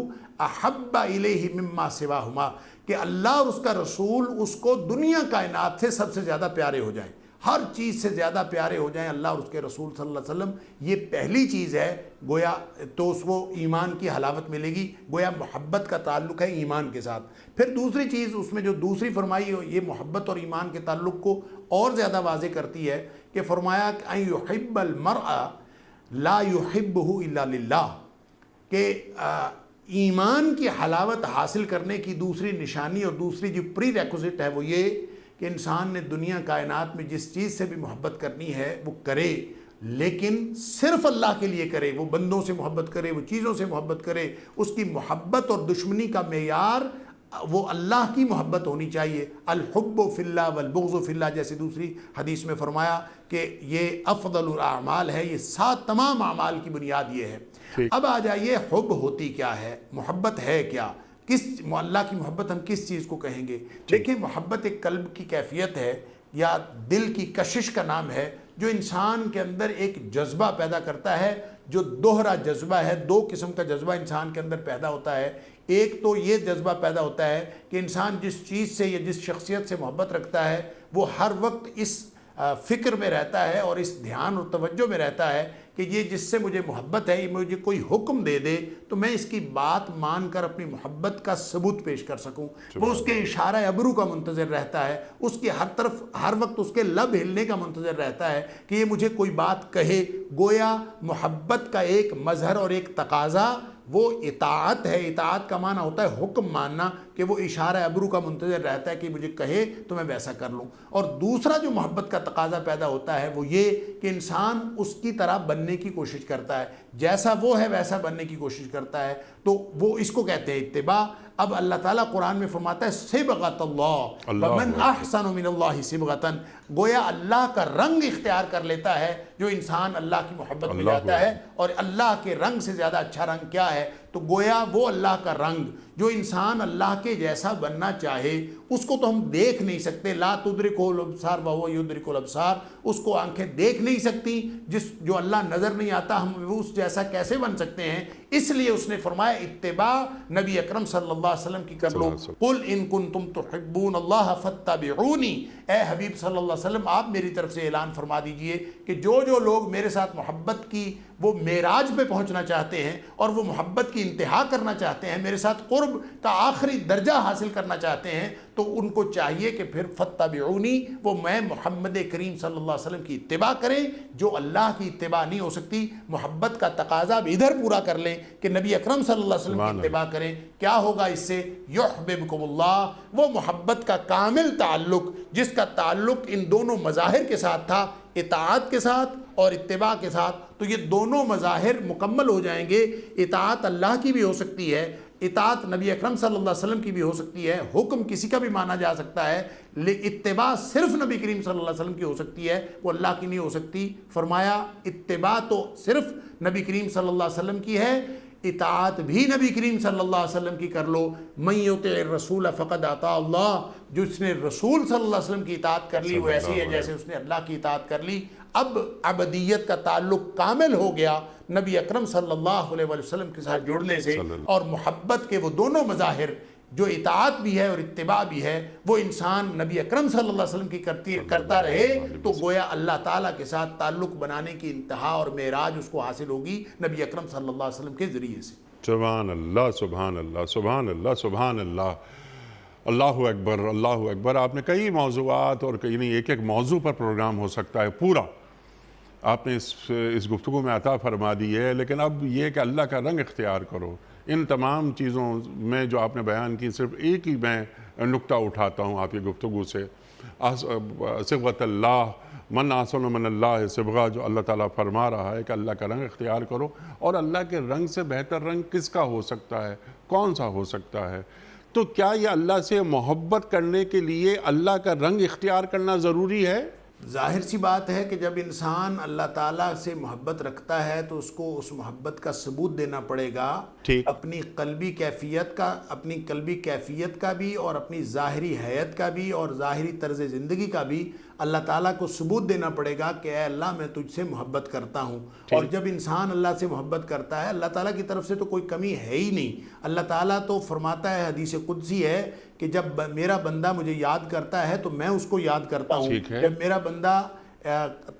احب الیہ مما سواہما، کہ اللہ اور اس کا رسول اس کو دنیا کائنات سے سب سے زیادہ پیارے ہو جائیں، ہر چیز سے زیادہ پیارے ہو جائیں اللہ اور اس کے رسول صلی اللہ علیہ وسلم. یہ پہلی چیز ہے گویا، تو اس کو ایمان کی حلاوت ملے گی. گویا محبت کا تعلق ہے ایمان کے ساتھ. پھر دوسری چیز اس میں جو دوسری فرمائی یہ محبت اور ایمان کے تعلق کو اور زیادہ واضح کرتی ہے کہ فرمایا کہ ان یحب المرء لا یحبہ الا للہ، کہ ایمان کی حلاوت حاصل کرنے کی دوسری نشانی اور دوسری جو پری ریکوزٹ ہے وہ یہ کہ انسان نے دنیا کائنات میں جس چیز سے بھی محبت کرنی ہے وہ کرے، لیکن صرف اللہ کے لیے کرے. وہ بندوں سے محبت کرے، وہ چیزوں سے محبت کرے. اس کی محبت اور دشمنی کا معیار وہ اللہ کی محبت ہونی چاہیے. الحب فی اللہ والبغض فی اللہ، جیسے دوسری حدیث میں فرمایا کہ یہ افضل الاعمال ہے. یہ 7 تمام اعمال کی بنیاد یہ ہے. اب آ جائیے حب ہوتی کیا ہے، محبت ہے کیا، اللہ کی محبت ہم کس چیز کو کہیں گے؟ دیکھیں، محبت ایک قلب کی کیفیت ہے یا دل کی کشش کا نام ہے جو انسان کے اندر ایک جذبہ پیدا کرتا ہے، جو دوہرا جذبہ ہے. 2 قسم کا جذبہ انسان کے اندر پیدا ہوتا ہے. ایک تو یہ جذبہ پیدا ہوتا ہے کہ انسان جس چیز سے یا جس شخصیت سے محبت رکھتا ہے وہ ہر وقت اس فکر میں رہتا ہے اور اس دھیان اور توجہ میں رہتا ہے کہ یہ جس سے مجھے محبت ہے، یہ مجھے کوئی حکم دے دے تو میں اس کی بات مان کر اپنی محبت کا ثبوت پیش کر سکوں. وہ اس کے اشارہ ابرو کا منتظر رہتا ہے، اس کی ہر طرف ہر وقت اس کے لب ہلنے کا منتظر رہتا ہے کہ یہ مجھے کوئی بات کہے. گویا محبت کا ایک مظہر اور ایک تقاضا وہ اطاعت ہے. اطاعت کا معنی ہوتا ہے حکم ماننا، کہ وہ اشارہ ابرو کا منتظر رہتا ہے کہ مجھے کہے تو میں ویسا کر لوں. اور دوسرا جو محبت کا تقاضا پیدا ہوتا ہے وہ یہ کہ انسان اس کی طرح بننے کی کوشش کرتا ہے، جیسا وہ ہے ویسا بننے کی کوشش کرتا ہے. تو وہ اس کو کہتے ہیں اتباع. اب اللہ تعالیٰ قرآن میں فرماتا ہے صبغۃ اللہ ومن احسن من اللہ صبغۃ، گویا اللہ کا رنگ اختیار کر لیتا ہے جو انسان اللہ کی محبت میں جاتا ہے. اور اللہ کے رنگ سے زیادہ اچھا رنگ کیا ہے؟ تو گویا وہ اللہ کا رنگ جو انسان اللہ کے جیسا بننا چاہے اس کو تو ہم دیکھ نہیں سکتے. لا تدرکہ الابصار وہو یدرک الابصار، اس کو آنکھیں دیکھ نہیں سکتی. جو اللہ نظر نہیں آتا ہم وہ اس جیسا کیسے بن سکتے ہیں؟ اس لیے اس نے فرمایا اتباع نبی اکرم صلی اللہ علیہ وسلم کی کر لو. قل ان کنتم تحبون اللہ فاتبعونی، اے حبیب صلی اللہ علیہ وسلم آپ میری طرف سے اعلان فرما دیجئے کہ جو لوگ میرے ساتھ محبت کی وہ معراج پہ پہنچنا چاہتے ہیں اور وہ محبت کی انتہا کرنا چاہتے ہیں، میرے ساتھ قرب کا آخری درجہ حاصل کرنا چاہتے ہیں، تو ان کو چاہیے کہ پھر فاتبعونی، وہ میں محمد کریم صلی اللہ علیہ وسلم کی اتباع کریں. جو اللہ کی اتباع نہیں ہو سکتی، محبت کا تقاضا بھی ادھر پورا کر لیں کہ نبی اکرم صلی اللہ علیہ وسلم کی اتباع کریں. کیا ہوگا اس سے؟ یحببکم اللہ، وہ محبت کا کامل تعلق جس کا تعلق ان دونوں مظاہر کے ساتھ تھا، اطاعت کے ساتھ اور اتباع کے ساتھ، تو یہ دونوں مظاہر مکمل ہو جائیں گے. اطاعت اللہ کی بھی ہو سکتی ہے، اطاعت نبی اکرم صلی اللہ علیہ وسلم کی بھی ہو سکتی ہے، حکم کسی کا بھی مانا جا سکتا ہے، اتباع صرف نبی کریم صلی اللہ علیہ وسلم کی ہو سکتی ہے، وہ اللہ کی نہیں ہو سکتی. فرمایا اتباع تو صرف نبی کریم صلی اللہ علیہ وسلم کی ہے، اطاعت بھی نبی کریم صلی اللہ علیہ وسلم کی کر لو. من یطع الرسول فقد اطاع اللہ، جس نے رسول صلی اللہ علیہ وسلم کی اطاعت کر لی وہ ایسی ہے جیسے اس نے اللہ کی اطاعت کر لی. اب عبدیت کا تعلق کامل ہو گیا نبی اکرم صلی اللہ علیہ وسلم کے ساتھ جڑنے سے، اور محبت کے وہ دونوں مظاہر جو اطاعت بھی ہے اور اتباع بھی ہے وہ انسان نبی اکرم صلی اللہ علیہ وسلم کی کرتا رہے تو گویا اللہ تعالیٰ کے ساتھ تعلق بنانے کی انتہا اور معراج اس کو حاصل ہوگی نبی اکرم صلی اللہ علیہ وسلم کے ذریعے سے. سبحان اللہ، سبحان اللہ، سبحان اللہ، سبحان اللہ. اللہ اکبر، اللہ اکبر. آپ نے کئی موضوعات اور یعنی ایک ایک موضوع پر پروگرام ہو سکتا ہے پورا آپ نے اس گفتگو میں عطا فرما دی ہے. لیکن اب یہ کہ اللہ کا رنگ اختیار کرو، ان تمام چیزوں میں جو آپ نے بیان کی صرف ایک ہی میں نقطہ اٹھاتا ہوں آپ کی گفتگو سے. صبغۃ اللہ، من احسن من اللہ صبغہ، جو اللہ تعالیٰ فرما رہا ہے کہ اللہ کا رنگ اختیار کرو. اور اللہ کے رنگ سے بہتر رنگ کس کا ہو سکتا ہے؟ کون سا ہو سکتا ہے؟ تو کیا یہ اللہ سے محبت کرنے کے لیے اللہ کا رنگ اختیار کرنا ضروری ہے؟ ظاہر سی بات ہے کہ جب انسان اللہ تعالیٰ سے محبت رکھتا ہے تو اس کو اس محبت کا ثبوت دینا پڑے گا، اپنی قلبی کیفیت کا بھی اور اپنی ظاہری حیت کا بھی اور ظاہری طرز زندگی کا بھی اللہ تعالیٰ کو ثبوت دینا پڑے گا کہ اے اللہ میں تجھ سے محبت کرتا ہوں. اور جب انسان اللہ سے محبت کرتا ہے، اللہ تعالیٰ کی طرف سے تو کوئی کمی ہے ہی نہیں. اللہ تعالیٰ تو فرماتا ہے، حدیث قدسی ہے کہ جب میرا بندہ مجھے یاد کرتا ہے تو میں اس کو یاد کرتا ہوں. جب میرا بندہ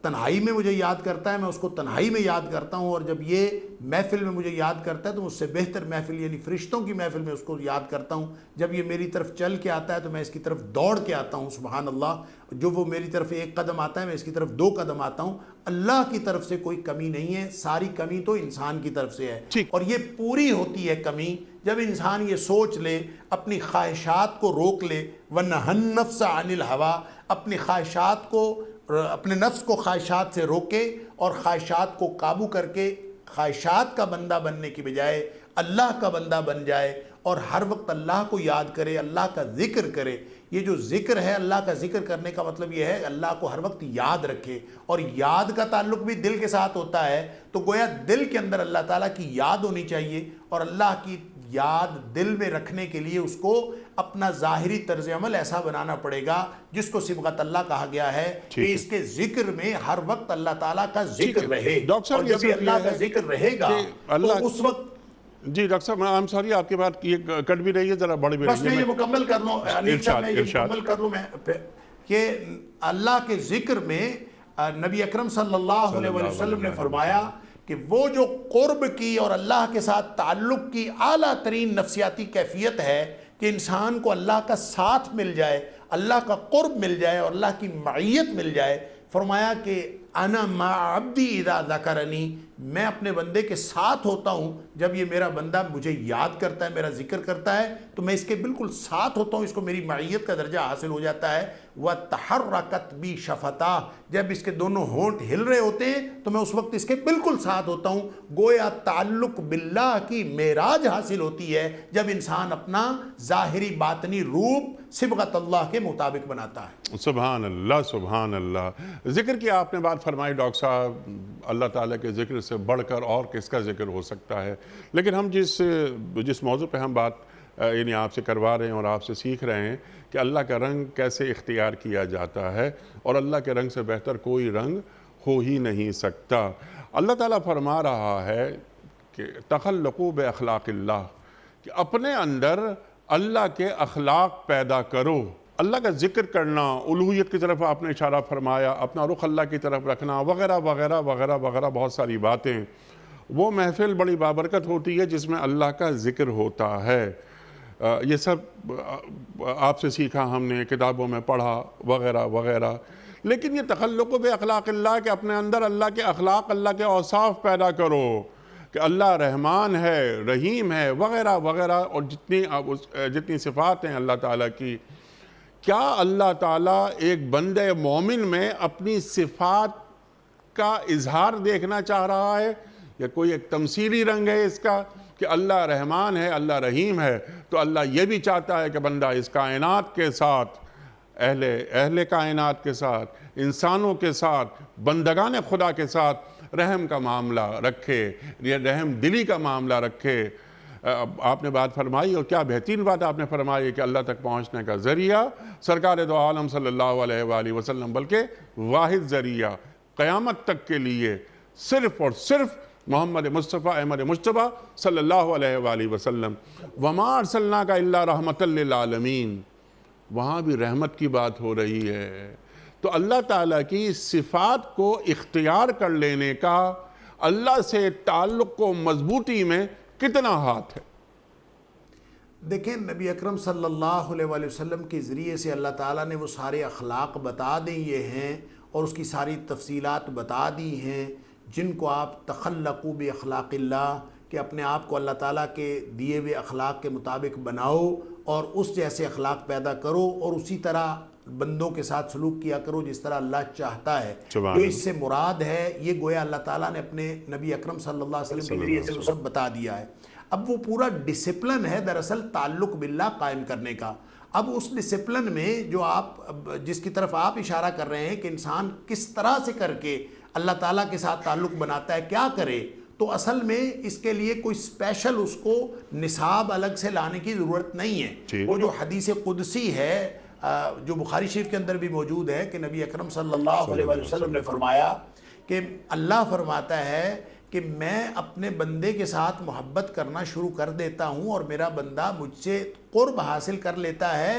تنہائی میں مجھے یاد کرتا ہے میں اس کو تنہائی میں یاد کرتا ہوں. اور جب یہ محفل میں مجھے یاد کرتا ہے تو مجھ سے بہتر محفل یعنی فرشتوں کی محفل میں اس کو یاد کرتا ہوں. جب یہ میری طرف چل کے آتا ہے تو میں اس کی طرف دوڑ کے آتا ہوں. سبحان اللہ. جو وہ میری طرف ایک قدم آتا ہے میں اس کی طرف 2 قدم آتا ہوں. اللہ کی طرف سے کوئی کمی نہیں ہے، ساری کمی تو انسان کی طرف سے ہے. اور یہ پوری ہوتی ہے کمی جب انسان یہ سوچ لے، اپنی خواہشات کو روک لے. وَنَهَا النَّفْسَ عَنِ الْهَوَىٰ، اپنی خواہشات کو، اپنے نفس کو خواہشات سے روکے اور خواہشات کو قابو کر کے خواہشات کا بندہ بننے کی بجائے اللہ کا بندہ بن جائے اور ہر وقت اللہ کو یاد کرے، اللہ کا ذکر کرے. یہ جو ذکر ہے، اللہ کا ذکر کرنے کا مطلب یہ ہے اللہ کو ہر وقت یاد رکھے. اور یاد کا تعلق بھی دل کے ساتھ ہوتا ہے، تو گویا دل کے اندر اللہ تعالیٰ کی یاد ہونی چاہیے. اور اللہ کی یاد دل میں رکھنے کے لیے اس کو اپنا ظاہری طرز عمل ایسا بنانا پڑے گا جس کو صبغت اللہ کہا گیا ہے کہ اس کے ذکر میں ہر وقت اللہ تعالیٰ کا ذکر رہے. اور جب بھی اللہ کا ذکر رہے گا تو اس وقت جی ڈاکٹر صاحب I'm sorry آپ کی بات یہ کٹ بھی رہی ہے، ذرا بڑی بھی بس میں یہ مکمل کر لوں میں کہ اللہ کے ذکر میں نبی اکرم صلی اللہ علیہ وسلم نے فرمایا کہ وہ جو قرب کی اور اللہ کے ساتھ تعلق کی اعلیٰ ترین نفسیاتی کیفیت ہے کہ انسان کو اللہ کا ساتھ مل جائے، اللہ کا قرب مل جائے اور اللہ کی معیت مل جائے. فرمایا کہ انا مع عبدی اذا ذکرنی، میں اپنے بندے کے ساتھ ہوتا ہوں جب یہ میرا بندہ مجھے یاد کرتا ہے، میرا ذکر کرتا ہے تو میں اس کے بالکل ساتھ ہوتا ہوں، اس کو میری معیت کا درجہ حاصل ہو جاتا ہے. وَتَحَرَّكَتْ بِي شَفَتَاهُ، جب اس کے دونوں ہونٹ ہل رہے ہوتے ہیں تو میں اس وقت اس کے بالکل ساتھ ہوتا ہوں. گویا تعلق باللہ کی معراج حاصل ہوتی ہے جب انسان اپنا ظاہری باطنی روپ صبغت اللہ کے مطابق بناتا ہے. سبحان اللہ، سبحان اللہ. ذکر کی آپ نے بات فرمائی ڈاکٹر صاحب، اللہ تعالیٰ کے ذکر سے بڑھ کر اور کس کا ذکر ہو سکتا ہے. لیکن ہم جس موضوع پہ ہم بات یعنی آپ سے کروا رہے ہیں اور آپ سے سیکھ رہے ہیں کہ اللہ کا رنگ کیسے اختیار کیا جاتا ہے، اور اللہ کے رنگ سے بہتر کوئی رنگ ہو ہی نہیں سکتا. اللہ تعالیٰ فرما رہا ہے کہ تخلقوا باخلاق اللہ، کہ اپنے اندر اللہ کے اخلاق پیدا کرو. اللہ کا ذکر کرنا، الوہیت کی طرف آپ نے اشارہ فرمایا، اپنا رخ اللہ کی طرف رکھنا وغیرہ وغیرہ وغیرہ وغیرہ، بہت ساری باتیں. وہ محفل بڑی بابرکت ہوتی ہے جس میں اللہ کا ذکر ہوتا ہے. یہ سب آپ سے سیکھا ہم نے، کتابوں میں پڑھا وغیرہ وغیرہ. لیکن یہ تخلق باخلاق اللہ، کہ اپنے اندر اللہ کے اخلاق، اللہ کے اوصاف پیدا کرو کہ اللہ رحمان ہے، رحیم ہے وغیرہ وغیرہ، اور جتنی صفات ہیں اللہ تعالیٰ کی. کیا اللہ تعالیٰ ایک بندے مومن میں اپنی صفات کا اظہار دیکھنا چاہ رہا ہے، یا کوئی ایک تمثیلی رنگ ہے اس کا کہ اللہ رحمان ہے، اللہ رحیم ہے؟ تو اللہ یہ بھی چاہتا ہے کہ بندہ اس کائنات کے ساتھ، اہل کائنات کے ساتھ، انسانوں کے ساتھ، بندگان خدا کے ساتھ رحم کا معاملہ رکھے، رحم دلی کا معاملہ رکھے. آپ نے بات فرمائی، اور کیا بہترین بات آپ نے فرمائی کہ اللہ تک پہنچنے کا ذریعہ سرکار دو عالم صلی اللہ علیہ وآلہ وسلم، بلکہ واحد ذریعہ قیامت تک کے لیے صرف اور صرف محمد مصطفیٰ احمد مجتبیٰ صلی اللہ علیہ وآلہ وسلم. وَمَا أَرْسَلْنَاكَ إِلَّا رَحْمَةً لِّلْعَالَمِينَ، وہاں بھی رحمت کی بات ہو رہی ہے. تو اللہ تعالیٰ کی صفات کو اختیار کر لینے کا اللہ سے تعلق کو مضبوطی میں کتنا ہاتھ ہے؟ دیکھیں نبی اکرم صلی اللہ علیہ وآلہ وسلم کے ذریعے سے اللہ تعالیٰ نے وہ سارے اخلاق بتا دیے ہیں اور اس کی ساری تفصیلات بتا دی ہیں جن کو آپ تخلقوا باخلاق اللہ، کہ اپنے آپ کو اللہ تعالیٰ کے دیے ہوئے اخلاق کے مطابق بناؤ اور اس جیسے اخلاق پیدا کرو اور اسی طرح بندوں کے ساتھ سلوک کیا کرو جس طرح اللہ چاہتا ہے۔ تو اس سے مراد ہے یہ گویا اللہ تعالیٰ نے اپنے نبی اکرم صلی اللہ علیہ وسلم کے ذریعے سے سب بتا دیا ہے۔ اب وہ پورا ڈسپلن ہے دراصل تعلق باللہ قائم کرنے کا۔ اب اس ڈسپلن میں جو جس کی طرف آپ اشارہ کر رہے ہیں کہ انسان کس طرح سے کر کے اللہ تعالیٰ کے ساتھ تعلق بناتا ہے، کیا کرے، تو اصل میں اس کے لیے کوئی اسپیشل اس کو نصاب الگ سے لانے کی ضرورت نہیں ہے۔ وہ جو حدیث قدسی ہے جو بخاری شریف کے اندر بھی موجود ہے کہ نبی اکرم صلی اللہ علیہ وسلم نے فرمایا کہ اللہ فرماتا ہے کہ میں اپنے بندے کے ساتھ محبت کرنا شروع کر دیتا ہوں اور میرا بندہ مجھ سے قرب حاصل کر لیتا ہے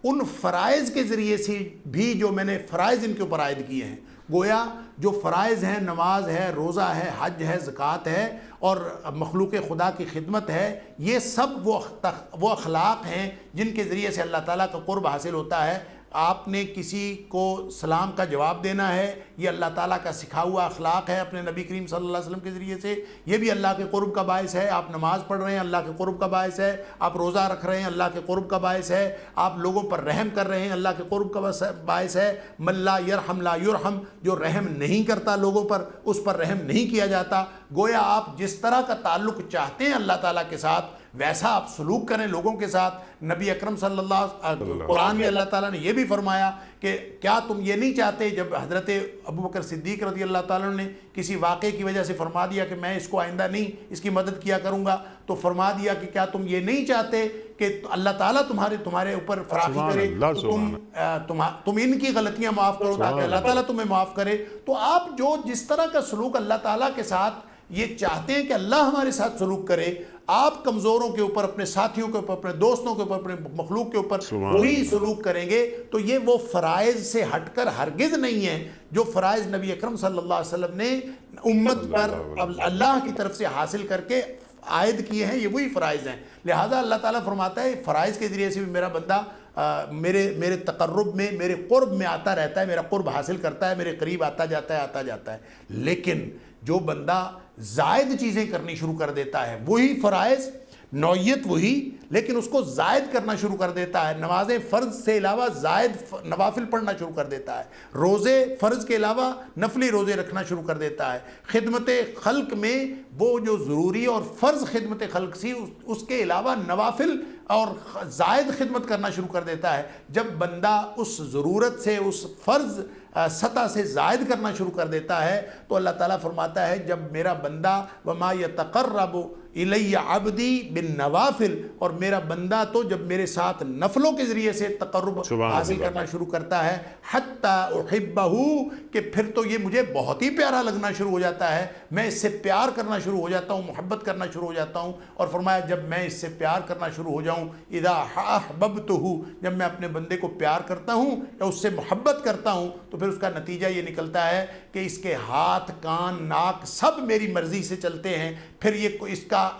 ان فرائض کے ذریعے سے بھی جو میں نے فرائض ان کے اوپر عائد کیے ہیں۔ گویا جو فرائض ہیں، نماز ہے، روزہ ہے، حج ہے، زکوٰۃ ہے اور مخلوق خدا کی خدمت ہے، یہ سب وہ اخلاق ہیں جن کے ذریعے سے اللہ تعالیٰ کا قرب حاصل ہوتا ہے۔ آپ نے کسی کو سلام کا جواب دینا ہے، یہ اللہ تعالیٰ کا سکھا ہوا اخلاق ہے اپنے نبی کریم صلی اللہ علیہ وسلم کے ذریعے سے، یہ بھی اللہ کے قرب کا باعث ہے۔ آپ نماز پڑھ رہے ہیں، اللہ کے قرب کا باعث ہے۔ آپ روزہ رکھ رہے ہیں، اللہ کے قرب کا باعث ہے۔ آپ لوگوں پر رحم کر رہے ہیں، اللہ کے قرب کا باعث ہے۔ من لا یرحم لا یرحم، جو رحم نہیں کرتا لوگوں پر اس پر رحم نہیں کیا جاتا۔ گویا آپ جس طرح کا تعلق چاہتے ہیں اللہ تعالیٰ کے ساتھ ویسا آپ سلوک کریں لوگوں کے ساتھ۔ نبی اکرم صلی اللہ قرآن میں اللہ تعالیٰ نے یہ بھی فرمایا کہ کیا تم یہ نہیں چاہتے، جب حضرت ابوبکر صدیق رضی اللہ تعالیٰ نے کسی واقعے کی وجہ سے فرما دیا کہ میں اس کو آئندہ نہیں اس کی مدد کیا کروں گا، تو فرما دیا کہ کیا تم یہ نہیں چاہتے کہ اللہ تعالیٰ تمہارے اوپر فراخی کرے، تم ان کی غلطیاں معاف کرو تاکہ اللہ تعالیٰ تمہیں معاف کرے۔ تو آپ جو جس طرح کا سلوک اللہ تعالیٰ کے ساتھ یہ چاہتے ہیں کہ اللہ ہمارے ساتھ سلوک کرے، آپ کمزوروں کے اوپر، اپنے ساتھیوں کے اوپر، اپنے دوستوں کے اوپر، اپنے مخلوق کے اوپر وہی سلوک کریں گے، تو یہ وہ فرائض سے ہٹ کر ہرگز نہیں ہے جو فرائض نبی اکرم صلی اللہ علیہ وسلم نے امت پر اللہ کی طرف سے حاصل کر کے عائد کیے ہیں، یہ وہی فرائض ہیں۔ لہٰذا اللہ تعالیٰ فرماتا ہے فرائض کے ذریعے سے بھی میرا بندہ میرے تقرب میں، میرے قرب میں آتا رہتا ہے، میرا قرب حاصل کرتا ہے، میرے قریب آتا جاتا ہے۔ لیکن جو بندہ زائد چیزیں کرنی شروع کر دیتا ہے، وہی فرائض، نوعیت وہی، لیکن اس کو زائد کرنا شروع کر دیتا ہے، نمازیں فرض سے علاوہ زائد نوافل پڑھنا شروع کر دیتا ہے، روزے فرض کے علاوہ نفلی روزے رکھنا شروع کر دیتا ہے، خدمت خلق میں وہ جو ضروری اور فرض خدمت خلق سی اس کے علاوہ نوافل اور زائد خدمت کرنا شروع کر دیتا ہے۔ جب بندہ اس ضرورت سے، اس فرض سطح سے زائد کرنا شروع کر دیتا ہے تو اللہ تعالیٰ فرماتا ہے جب میرا بندہ وما یتقرب الی عبدی بالنوافل، اور میرا بندہ تو جب میرے ساتھ نفلوں کے ذریعے سے تقرب حاصل کرنا شروع کرتا ہے حتی احبہ، کہ پھر تو یہ مجھے بہت ہی پیارا لگنا شروع ہو جاتا ہے، میں اس سے پیار کرنا شروع ہو جاتا ہوں، محبت کرنا شروع ہو جاتا ہوں۔ اور فرمایا جب میں اس سے پیار کرنا شروع ہو جاؤں، اذا احببتہ، جب میں اپنے بندے کو پیار کرتا ہوں یا اس سے محبت کرتا ہوں، تو پھر اس کا نتیجہ یہ نکلتا ہے کہ اس کے ہاتھ، کان، ناک سب میری مرضی سے چلتے ہیں۔ پھر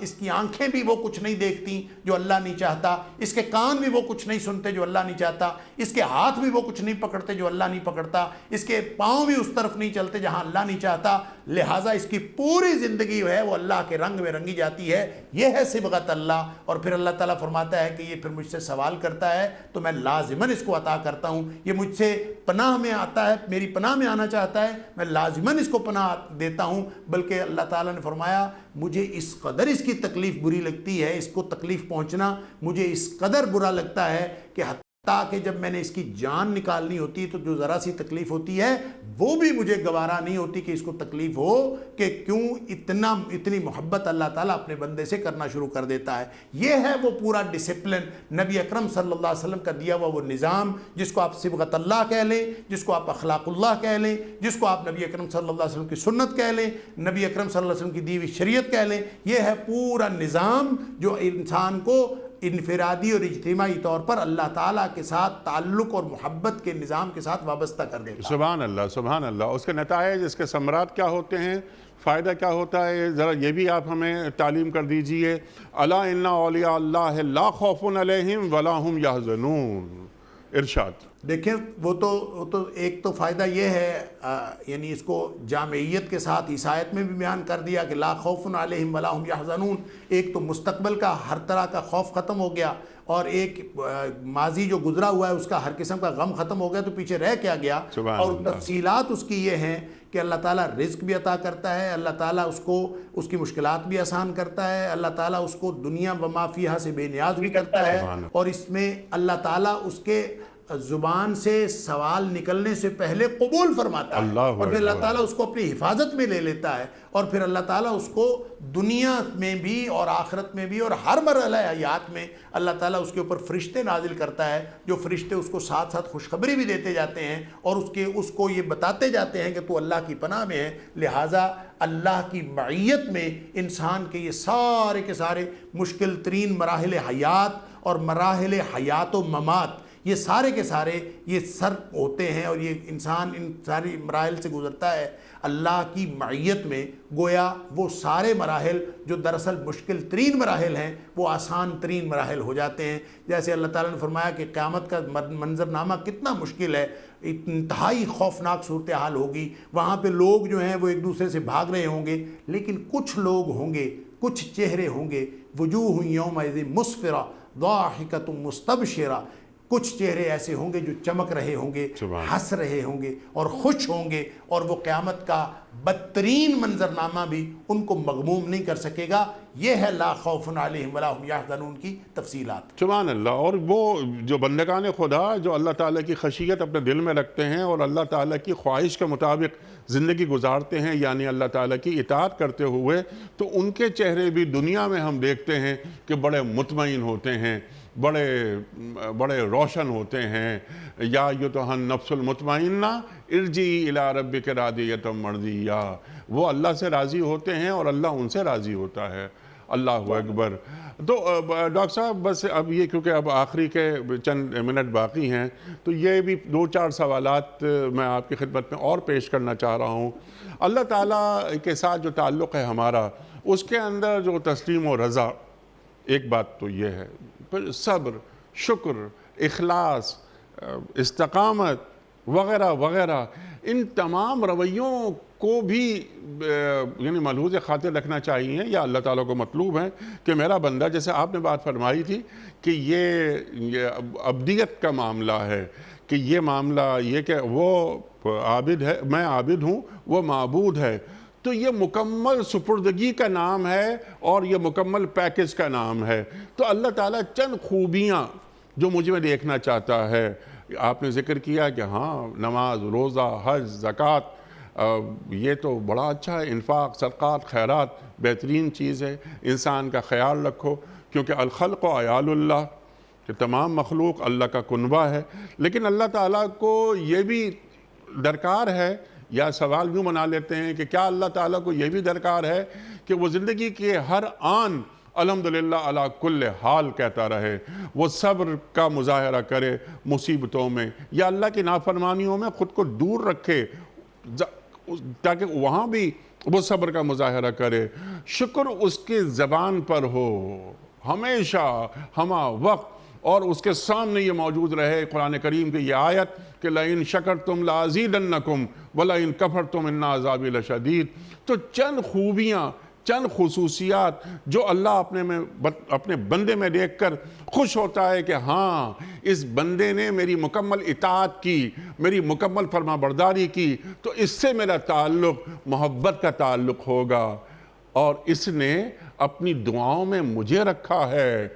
اس کی آنکھیں بھی وہ کچھ نہیں دیکھتی جو اللہ نہیں چاہتا، اس کے کان بھی وہ کچھ نہیں سنتے جو اللہ نہیں چاہتا، اس کے ہاتھ بھی وہ کچھ نہیں پکڑتے جو اللہ نہیں پکڑتا، اس کے پاؤں بھی اس طرف نہیں چلتے جہاں اللہ نہیں چاہتا۔ لہٰذا اس کی پوری زندگی ہے وہ اللہ کے رنگ میں رنگی جاتی ہے۔ یہ ہے صبغت اللہ۔ اور پھر اللہ تعالیٰ فرماتا ہے کہ یہ پھر مجھ سے سوال کرتا ہے تو میں لازماً اس کو عطا کرتا ہوں۔ یہ مجھ سے پناہ میں آتا ہے، میری پناہ میں آنا چاہتا ہے، میں لازماً اس کو پناہ دیتا ہوں۔ بلکہ اللہ تعالیٰ نے فرمایا مجھے اس قدر اس کی تکلیف بری لگتی ہے، اس کو تکلیف پہنچنا مجھے اس قدر برا لگتا ہے کہ تاکہ جب میں نے اس کی جان نکالنی ہوتی ہے تو جو ذرا سی تکلیف ہوتی ہے وہ بھی مجھے گوارا نہیں ہوتی کہ اس کو تکلیف ہو، کہ کیوں اتنی محبت اللہ تعالیٰ اپنے بندے سے کرنا شروع کر دیتا ہے۔ یہ ہے وہ پورا ڈسپلن، نبی اکرم صلی اللہ علیہ وسلم کا دیا ہوا وہ نظام، جس کو آپ صبغت اللہ کہہ لیں، جس کو آپ اخلاق اللہ کہہ لیں، جس کو آپ نبی اکرم صلی اللہ علیہ وسلم کی سنت کہہ لیں، نبی اکرم صلی اللہ علیہ وسلم کی دی ہوئی شریعت کہہ لیں۔ یہ ہے پورا نظام جو انسان کو انفرادی اور اجتماعی طور پر اللہ تعالیٰ کے ساتھ تعلق اور محبت کے نظام کے ساتھ وابستہ کر دیتا ہے۔ سبحان اللہ، سبحان اللہ۔ اس کے نتائج، اس کے ثمرات کیا ہوتے ہیں فائدہ کیا ہوتا ہے ذرا یہ بھی آپ ہمیں تعلیم کر دیجئے. الا ان اولیاء اللہ لا خوف علیہم ولا هم یحزنون. ارشاد. دیکھیں وہ تو ایک تو فائدہ یہ ہے یعنی اس کو جامعیت کے ساتھ عیسائیت میں بھی بیان کر دیا کہ لا خوف علیہم ولا هم یحزنون. ایک تو مستقبل کا ہر طرح کا خوف ختم ہو گیا، اور ایک ماضی جو گزرا ہوا ہے اس کا ہر قسم کا غم ختم ہو گیا، تو پیچھے رہ کیا گیا. اور تفصیلات اس کی یہ ہیں کہ اللہ تعالیٰ رزق بھی عطا کرتا ہے، اللہ تعالیٰ اس کی مشکلات بھی آسان کرتا ہے، اللہ تعالیٰ اس کو دنیا و ما فیہا سے بے نیاز بھی کرتا ہے، اور اس میں اللہ تعالیٰ اس کے زبان سے سوال نکلنے سے پہلے قبول فرماتا ہے، اور پھر اللہ تعالیٰ اس کو اپنی حفاظت میں لے لیتا ہے، اور پھر اللہ تعالیٰ اس کو دنیا میں بھی اور آخرت میں بھی اور ہر مرحلہ حیات میں اللہ تعالیٰ اس کے اوپر فرشتے نازل کرتا ہے، جو فرشتے اس کو ساتھ ساتھ خوشخبری بھی دیتے جاتے ہیں اور اس کو یہ بتاتے جاتے ہیں کہ تو اللہ کی پناہ میں ہے. لہٰذا اللہ کی معیت میں انسان کے یہ سارے کے سارے مشکل ترین مراحل حیات اور مراحل حیات و ممات یہ سارے کے سارے یہ سر ہوتے ہیں، اور یہ انسان ان ساری مراحل سے گزرتا ہے اللہ کی معیت میں. گویا وہ سارے مراحل جو دراصل مشکل ترین مراحل ہیں وہ آسان ترین مراحل ہو جاتے ہیں. جیسے اللہ تعالیٰ نے فرمایا کہ قیامت کا منظرنامہ کتنا مشکل ہے، انتہائی خوفناک صورتحال ہوگی. وہاں پہ لوگ جو ہیں وہ ایک دوسرے سے بھاگ رہے ہوں گے، لیکن کچھ لوگ ہوں گے، کچھ چہرے ہوں گے، وجوہ یومئذ مسفرہ ضاحکۃ مستبشرہ، کچھ چہرے ایسے ہوں گے جو چمک رہے ہوں گے، ہنس رہے ہوں گے اور خوش ہوں گے، اور وہ قیامت کا بدترین منظرنامہ بھی ان کو مغموم نہیں کر سکے گا. یہ ہے لا خوف علیہم ولا هم یحزنون کی تفصیلات. سبحان اللہ. اور وہ جو بندگان خدا جو اللہ تعالیٰ کی خشیت اپنے دل میں رکھتے ہیں اور اللہ تعالیٰ کی خواہش کے مطابق زندگی گزارتے ہیں، یعنی اللہ تعالیٰ کی اطاعت کرتے ہوئے، تو ان کے چہرے بھی دنیا میں ہم دیکھتے ہیں کہ بڑے مطمئن ہوتے ہیں، بڑے روشن ہوتے ہیں. یا ایتھا النفس المطمئنہ ارجعی الی ربک راضیۃ مرضیہ. وہ اللہ سے راضی ہوتے ہیں اور اللہ ان سے راضی ہوتا ہے. اللہ اکبر. تو ڈاکٹر صاحب بس اب یہ کیونکہ اب آخری کے چند منٹ باقی ہیں، تو یہ بھی 2-4 سوالات میں آپ کی خدمت میں اور پیش کرنا چاہ رہا ہوں. اللہ تعالیٰ کے ساتھ جو تعلق ہے ہمارا، اس کے اندر جو تسلیم و رضا، ایک بات تو یہ ہے، پھر صبر، شکر، اخلاص، استقامت وغیرہ وغیرہ، ان تمام رویوں کو بھی یعنی ملحوظ خاطر رکھنا چاہیے، یا اللہ تعالیٰ کو مطلوب ہے کہ میرا بندہ، جیسے آپ نے بات فرمائی تھی کہ یہ عبدیت کا معاملہ ہے، کہ یہ معاملہ یہ کہ وہ عابد ہے، میں عابد ہوں، وہ معبود ہے، تو یہ مکمل سپردگی کا نام ہے اور یہ مکمل پیکج کا نام ہے. تو اللہ تعالیٰ چند خوبیاں جو مجھ میں دیکھنا چاہتا ہے. آپ نے ذکر کیا کہ ہاں نماز، روزہ، حج، زکوٰۃ، یہ تو بڑا اچھا ہے، انفاق، صدقات، خیرات بہترین چیز ہے. انسان کا خیال رکھو، کیونکہ الخلق عیال اللہ، کہ تمام مخلوق اللہ کا کنبہ ہے. لیکن اللہ تعالیٰ کو یہ بھی درکار ہے، یا سوال یوں بنا لیتے ہیں کہ کیا اللہ تعالیٰ کو یہ بھی درکار ہے کہ وہ زندگی کے ہر آن الحمدللہ علی کل حال کہتا رہے، وہ صبر کا مظاہرہ کرے مصیبتوں میں، یا اللہ کی نافرمانیوں میں خود کو دور رکھے تاکہ وہاں بھی وہ صبر کا مظاہرہ کرے. شکر اس کی زبان پر ہو ہمیشہ، ہمہ وقت، اور اس کے سامنے یہ موجود رہے قرآن کریم کی یہ آیت کہ لَإِن شَكَرْتُمْ لَأَزِيدَنَّكُمْ وَلَإِن كَفَرْتُمْ إِنَّ عَذَابِي لَشَدِيدٌ. تو چند خوبیاں، چند خصوصیات جو اللہ اپنے بندے میں دیکھ کر خوش ہوتا ہے کہ ہاں اس بندے نے میری مکمل اطاعت کی، میری مکمل فرما برداری کی، تو اس سے میرا تعلق محبت کا تعلق ہوگا، اور اس نے اپنی دعاؤں میں مجھے رکھا ہے،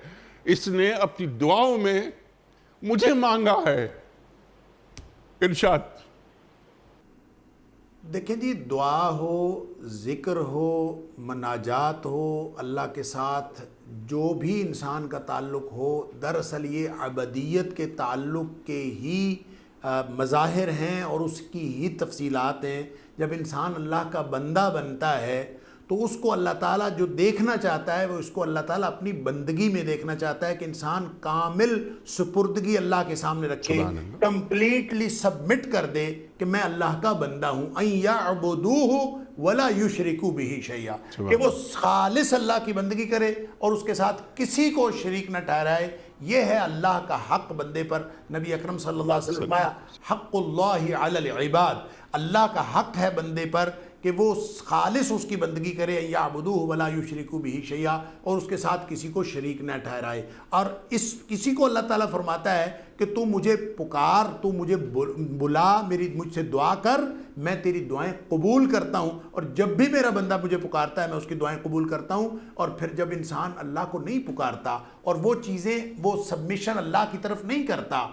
اس نے اپنی دعاؤں میں مجھے مانگا ہے. ارشاد. دیکھیں جی، دعا ہو، ذکر ہو، مناجات ہو، اللہ کے ساتھ جو بھی انسان کا تعلق ہو، دراصل یہ عبدیت کے تعلق کے ہی مظاہر ہیں اور اس کی ہی تفصیلات ہیں. جب انسان اللہ کا بندہ بنتا ہے تو اس کو اللہ تعالیٰ جو دیکھنا چاہتا ہے وہ اس کو اللہ تعالیٰ اپنی بندگی میں دیکھنا چاہتا ہے کہ انسان کامل سپردگی اللہ کے سامنے رکھے، کمپلیٹلی سبمٹ کر دے کہ میں اللہ کا بندہ ہوں، ان یعبدوہ ولا یشرکوا بہ شیئا، کہ وہ خالص اللہ کی بندگی کرے اور اس کے ساتھ کسی کو شریک نہ ٹھہرائے۔ یہ ہے اللہ کا حق بندے پر۔ نبی اکرم صلی اللہ علیہ وسلم فرمایا حق اللہ علی العباد، اللہ کا حق ہے بندے پر کہ وہ خالص اس کی بندگی کرے، یعبدوہ ولا یشرکوا بہ شیئا، اور اس کے ساتھ کسی کو شریک نہ ٹھہرائے۔ اور اس کسی کو اللہ تعالیٰ فرماتا ہے کہ تو مجھے پکار، تو مجھے بلا، مجھ سے دعا کر، میں تیری دعائیں قبول کرتا ہوں، اور جب بھی میرا بندہ مجھے پکارتا ہے میں اس کی دعائیں قبول کرتا ہوں۔ اور پھر جب انسان اللہ کو نہیں پکارتا اور وہ چیزیں، وہ سبمیشن اللہ کی طرف نہیں کرتا،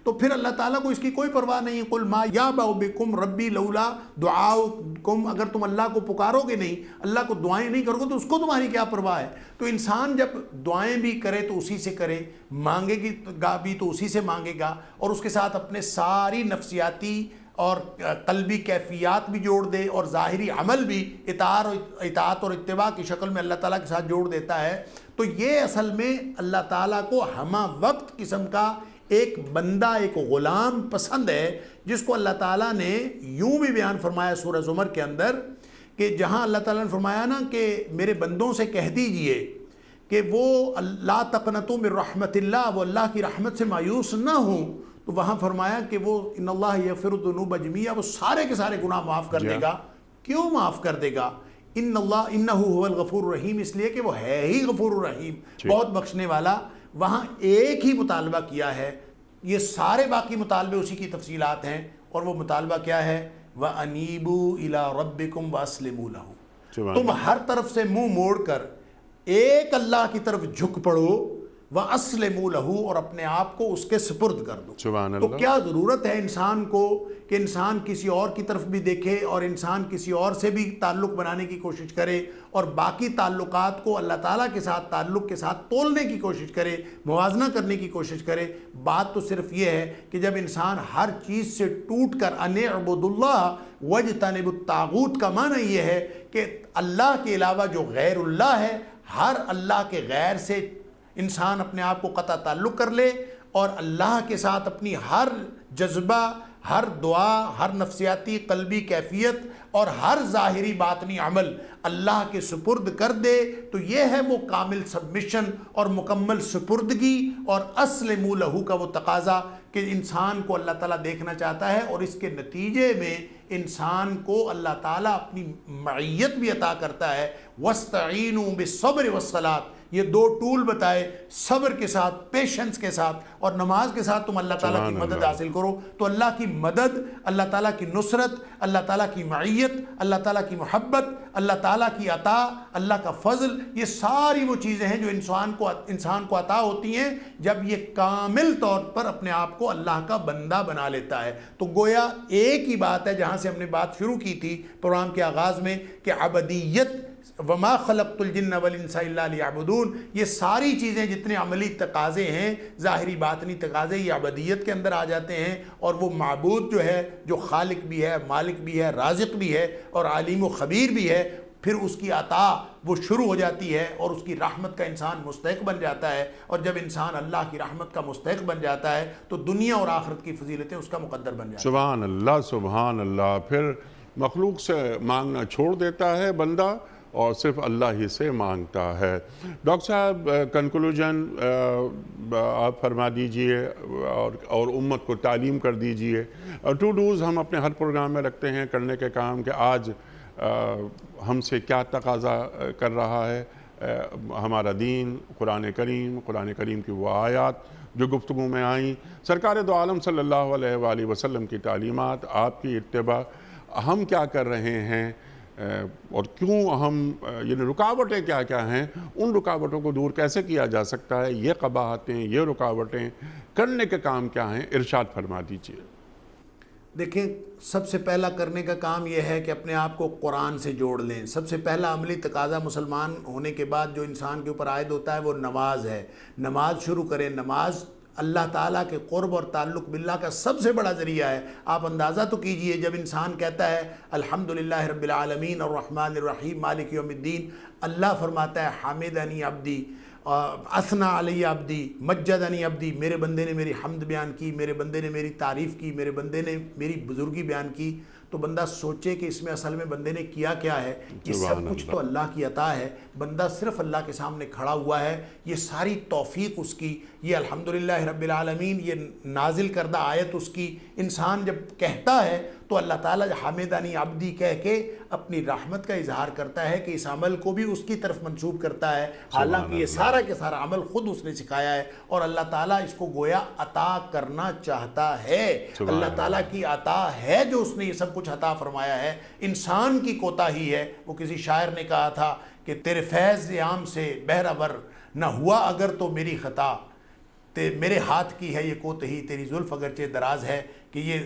تو پھر اللہ تعالیٰ کو اس کی کوئی پرواہ نہیں ہے۔ قل ما یعبأ بکم ربی لولا دعاؤکم، اگر تم اللہ کو پکارو گے نہیں، اللہ کو دعائیں نہیں کرو گے تو اس کو تمہاری کیا پرواہ ہے؟ تو انسان جب دعائیں بھی کرے تو اسی سے کرے، مانگے گا بھی تو اسی سے مانگے گا، اور اس کے ساتھ اپنے ساری نفسیاتی اور قلبی کیفیات بھی جوڑ دے اور ظاہری عمل بھی اطاعت اور اتباع کی شکل میں اللہ تعالیٰ کے ساتھ جوڑ دیتا ہے۔ تو یہ اصل میں اللہ تعالیٰ کو ہمہ وقت قسم کا ایک بندہ، ایک غلام پسند ہے، جس کو اللہ تعالیٰ نے یوں بھی بیان فرمایا سورہ زمر کے اندر کہ جہاں اللہ تعالیٰ نے فرمایا نا کہ میرے بندوں سے کہہ دیجئے کہ وہ لا تقنطوا من رحمت اللہ، وہ اللہ کی رحمت سے مایوس نہ ہوں، تو وہاں فرمایا کہ وہ ان اللہ یغفر الذنوب جميعا، وہ سارے کے سارے گناہ معاف کر دے گا۔ کیوں معاف کر دے گا؟ ان اللہ انہ هو الغفور الرحیم، اس لیے کہ وہ ہے ہی غفور الرحیم، بہت بخشنے والا۔ وہاں ایک ہی مطالبہ کیا ہے، یہ سارے باقی مطالبے اسی کی تفصیلات ہیں، اور وہ مطالبہ کیا ہے؟ وَأَنِيبُوا إِلَىٰ رَبِّكُمْ وَأَسْلِمُوا لَهُ، تم ہر طرف سے منہ موڑ کر ایک اللہ کی طرف جھک پڑو، وَأَسْلِمُوا لَهُ، اور اپنے آپ کو اس کے سپرد کر دو۔ تو کیا ضرورت ہے انسان کو کہ انسان کسی اور کی طرف بھی دیکھے اور انسان کسی اور سے بھی تعلق بنانے کی کوشش کرے اور باقی تعلقات کو اللہ تعالیٰ کے ساتھ تعلق کے ساتھ تولنے کی کوشش کرے، موازنہ کرنے کی کوشش کرے؟ بات تو صرف یہ ہے کہ جب انسان ہر چیز سے ٹوٹ کر ان اعبدوا اللہ واجتنبوا الطاغوت کا معنی یہ ہے کہ اللہ کے علاوہ جو غیر اللہ ہے، ہر اللہ کے غیر سے انسان اپنے آپ کو قطع تعلق کر لے، اور اللہ کے ساتھ اپنی ہر جذبہ، ہر دعا، ہر نفسیاتی قلبی کیفیت اور ہر ظاہری باطنی عمل اللہ کے سپرد کر دے، تو یہ ہے وہ کامل سبمیشن اور مکمل سپردگی اور اسلموا لہ کا وہ تقاضا کہ انسان کو اللہ تعالیٰ دیکھنا چاہتا ہے، اور اس کے نتیجے میں انسان کو اللہ تعالیٰ اپنی معیت بھی عطا کرتا ہے۔ وَاسْتَعِینُوا بِالصَّبْرِ وَالصَّلَاةِ، یہ دو ٹول بتائے، صبر کے ساتھ، پیشنس کے ساتھ اور نماز کے ساتھ تم اللہ تعالیٰ کی مدد حاصل کرو، تو اللہ کی مدد، اللہ تعالیٰ کی نصرت، اللہ تعالیٰ کی معیت، اللہ تعالیٰ کی محبت، اللہ تعالیٰ کی عطا، اللہ کا فضل، یہ ساری وہ چیزیں ہیں جو انسان کو عطا ہوتی ہیں جب یہ کامل طور پر اپنے آپ کو اللہ کا بندہ بنا لیتا ہے۔ تو گویا ایک ہی بات ہے جہاں سے ہم نے بات شروع کی تھی پروگرام کے آغاز میں کہ عبدیت، وما خلقت الجن والانس الا لیعبدون، یہ ساری چیزیں جتنے عملی تقاضے ہیں، ظاہری باطنی تقاضے، یہ عبدیت کے اندر آ جاتے ہیں، اور وہ معبود جو ہے، جو خالق بھی ہے، مالک بھی ہے، رازق بھی ہے اور عالم و خبیر بھی ہے، پھر اس کی عطا وہ شروع ہو جاتی ہے اور اس کی رحمت کا انسان مستحق بن جاتا ہے، اور جب انسان اللہ کی رحمت کا مستحق بن جاتا ہے تو دنیا اور آخرت کی فضیلتیں اس کا مقدر بن جاتی ہیں۔ سبحان اللہ، سبحان اللہ۔ پھر مخلوق سے مانگنا چھوڑ دیتا ہے بندہ اور صرف اللہ ہی سے مانگتا ہے۔ ڈاکٹر صاحب، کنکلوژن آپ فرما دیجئے اور امت کو تعلیم کر دیجئے۔ ٹو ڈوز ہم اپنے ہر پروگرام میں رکھتے ہیں کرنے کے کام، کہ آج ہم سے کیا تقاضا کر رہا ہے ہمارا دین، قرآن کریم کی وہ آیات جو گفتگو میں آئیں، سرکار دو عالم صلی اللہ علیہ وآلہ وسلم کی تعلیمات، آپ کی اتباع، ہم کیا کر رہے ہیں اور کیوں ہم، یعنی رکاوٹیں کیا کیا ہیں، ان رکاوٹوں کو دور کیسے کیا جا سکتا ہے، یہ قباحتیں، یہ رکاوٹیں، کرنے کے کام کیا ہیں، ارشاد فرما دیجئے۔ دیکھیں، سب سے پہلا کرنے کا کام یہ ہے کہ اپنے آپ کو قرآن سے جوڑ لیں۔ سب سے پہلا عملی تقاضا مسلمان ہونے کے بعد جو انسان کے اوپر عائد ہوتا ہے وہ نماز ہے۔ نماز شروع کریں۔ نماز اللہ تعالیٰ کے قرب اور تعلق باللہ کا سب سے بڑا ذریعہ ہے۔ آپ اندازہ تو کیجئے، جب انسان کہتا ہے الحمدللہ رب العالمین الرحمن الرحیم مالک یوم الدین، اللہ فرماتا ہے حمدنی عبدی اثنا علی عبدی مجدنی عبدی، میرے بندے نے میری حمد بیان کی، میرے بندے نے میری تعریف کی، میرے بندے نے میری بزرگی بیان کی۔ تو بندہ سوچے کہ اس میں اصل میں بندے نے کیا کیا ہے۔ یہ سب کچھ تو اللہ کی عطا ہے، بندہ صرف اللہ کے سامنے کھڑا ہوا ہے، یہ ساری توفیق اس کی، یہ الحمدللہ رب العالمین، یہ نازل کردہ آیت اس کی۔ انسان جب کہتا ہے تو اللہ تعالیٰ حمدنی عبدی کہہ کے اپنی رحمت کا اظہار کرتا ہے کہ اس عمل کو بھی اس کی طرف منسوب کرتا ہے، حالانکہ یہ سارا کے سارا عمل خود اس نے سکھایا ہے، اور اللہ تعالیٰ اس کو گویا عطا کرنا چاہتا ہے۔ اللہ تعالیٰ کی عطا ہے جو اس نے یہ سب کچھ عطا فرمایا ہے، انسان کی کوتاہی ہے۔ وہ کسی شاعر نے کہا تھا کہ تیرے فیض عام سے بہرور نہ ہوا اگر تو میری خطا، میرے ہاتھ کی ہے یہ کوتہی، تیری زلف اگرچہ دراز ہے، کہ یہ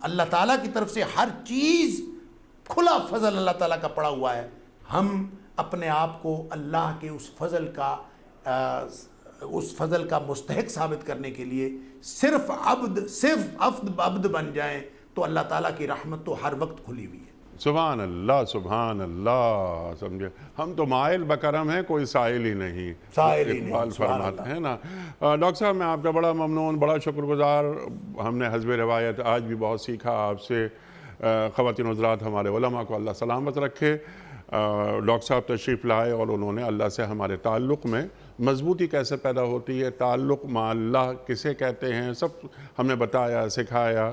اللہ تعالیٰ کی طرف سے ہر چیز کھلا فضل اللہ تعالیٰ کا پڑا ہوا ہے۔ ہم اپنے آپ کو اللہ کے اس فضل کا مستحق ثابت کرنے کے لیے صرف عبد بن جائیں تو اللہ تعالیٰ کی رحمت تو ہر وقت کھلی ہوئی ہے۔ سبحان اللہ سبحان اللہ، سمجھے ہم تو مائل بکرم ہیں، کوئی سائل ہی نہیں، اقبال فرماتے ہیں نا۔ ڈاکٹر صاحب میں آپ کا بڑا ممنون، بڑا شکر گزار، ہم نے حسب روایت آج بھی بہت سیکھا آپ سے۔ خواتین حضرات، ہمارے علماء کو اللہ سلامت رکھے۔ ڈاکٹر صاحب تشریف لائے اور انہوں نے اللہ سے ہمارے تعلق میں مضبوطی کیسے پیدا ہوتی ہے، تعلق مع اللہ کسے کہتے ہیں، سب ہم نے بتایا، سکھایا۔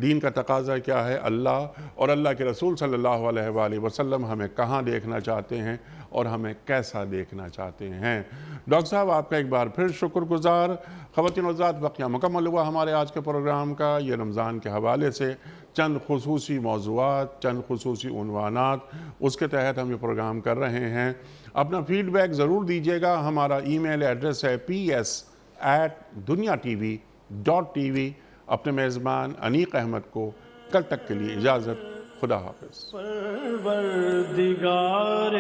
دین کا تقاضا کیا ہے، اللہ اور اللہ کے رسول صلی اللہ علیہ وآلہ وسلم ہمیں کہاں دیکھنا چاہتے ہیں اور ہمیں کیسا دیکھنا چاہتے ہیں۔ ڈاکٹر صاحب آپ کا ایک بار پھر شکر گزار۔ خواتین حضرات، وقت مکمل ہوا ہمارے آج کے پروگرام کا۔ یہ رمضان کے حوالے سے چند خصوصی موضوعات، چند خصوصی عنوانات، اس کے تحت ہم یہ پروگرام کر رہے ہیں۔ اپنا فیڈ بیک ضرور دیجیے گا۔ ہمارا ای میل ایڈریس ہے ps@dunyatv.tv۔ اپنے میزبان انیق احمد کو کل تک کے لیے اجازت، خدا حافظ۔ پروردگار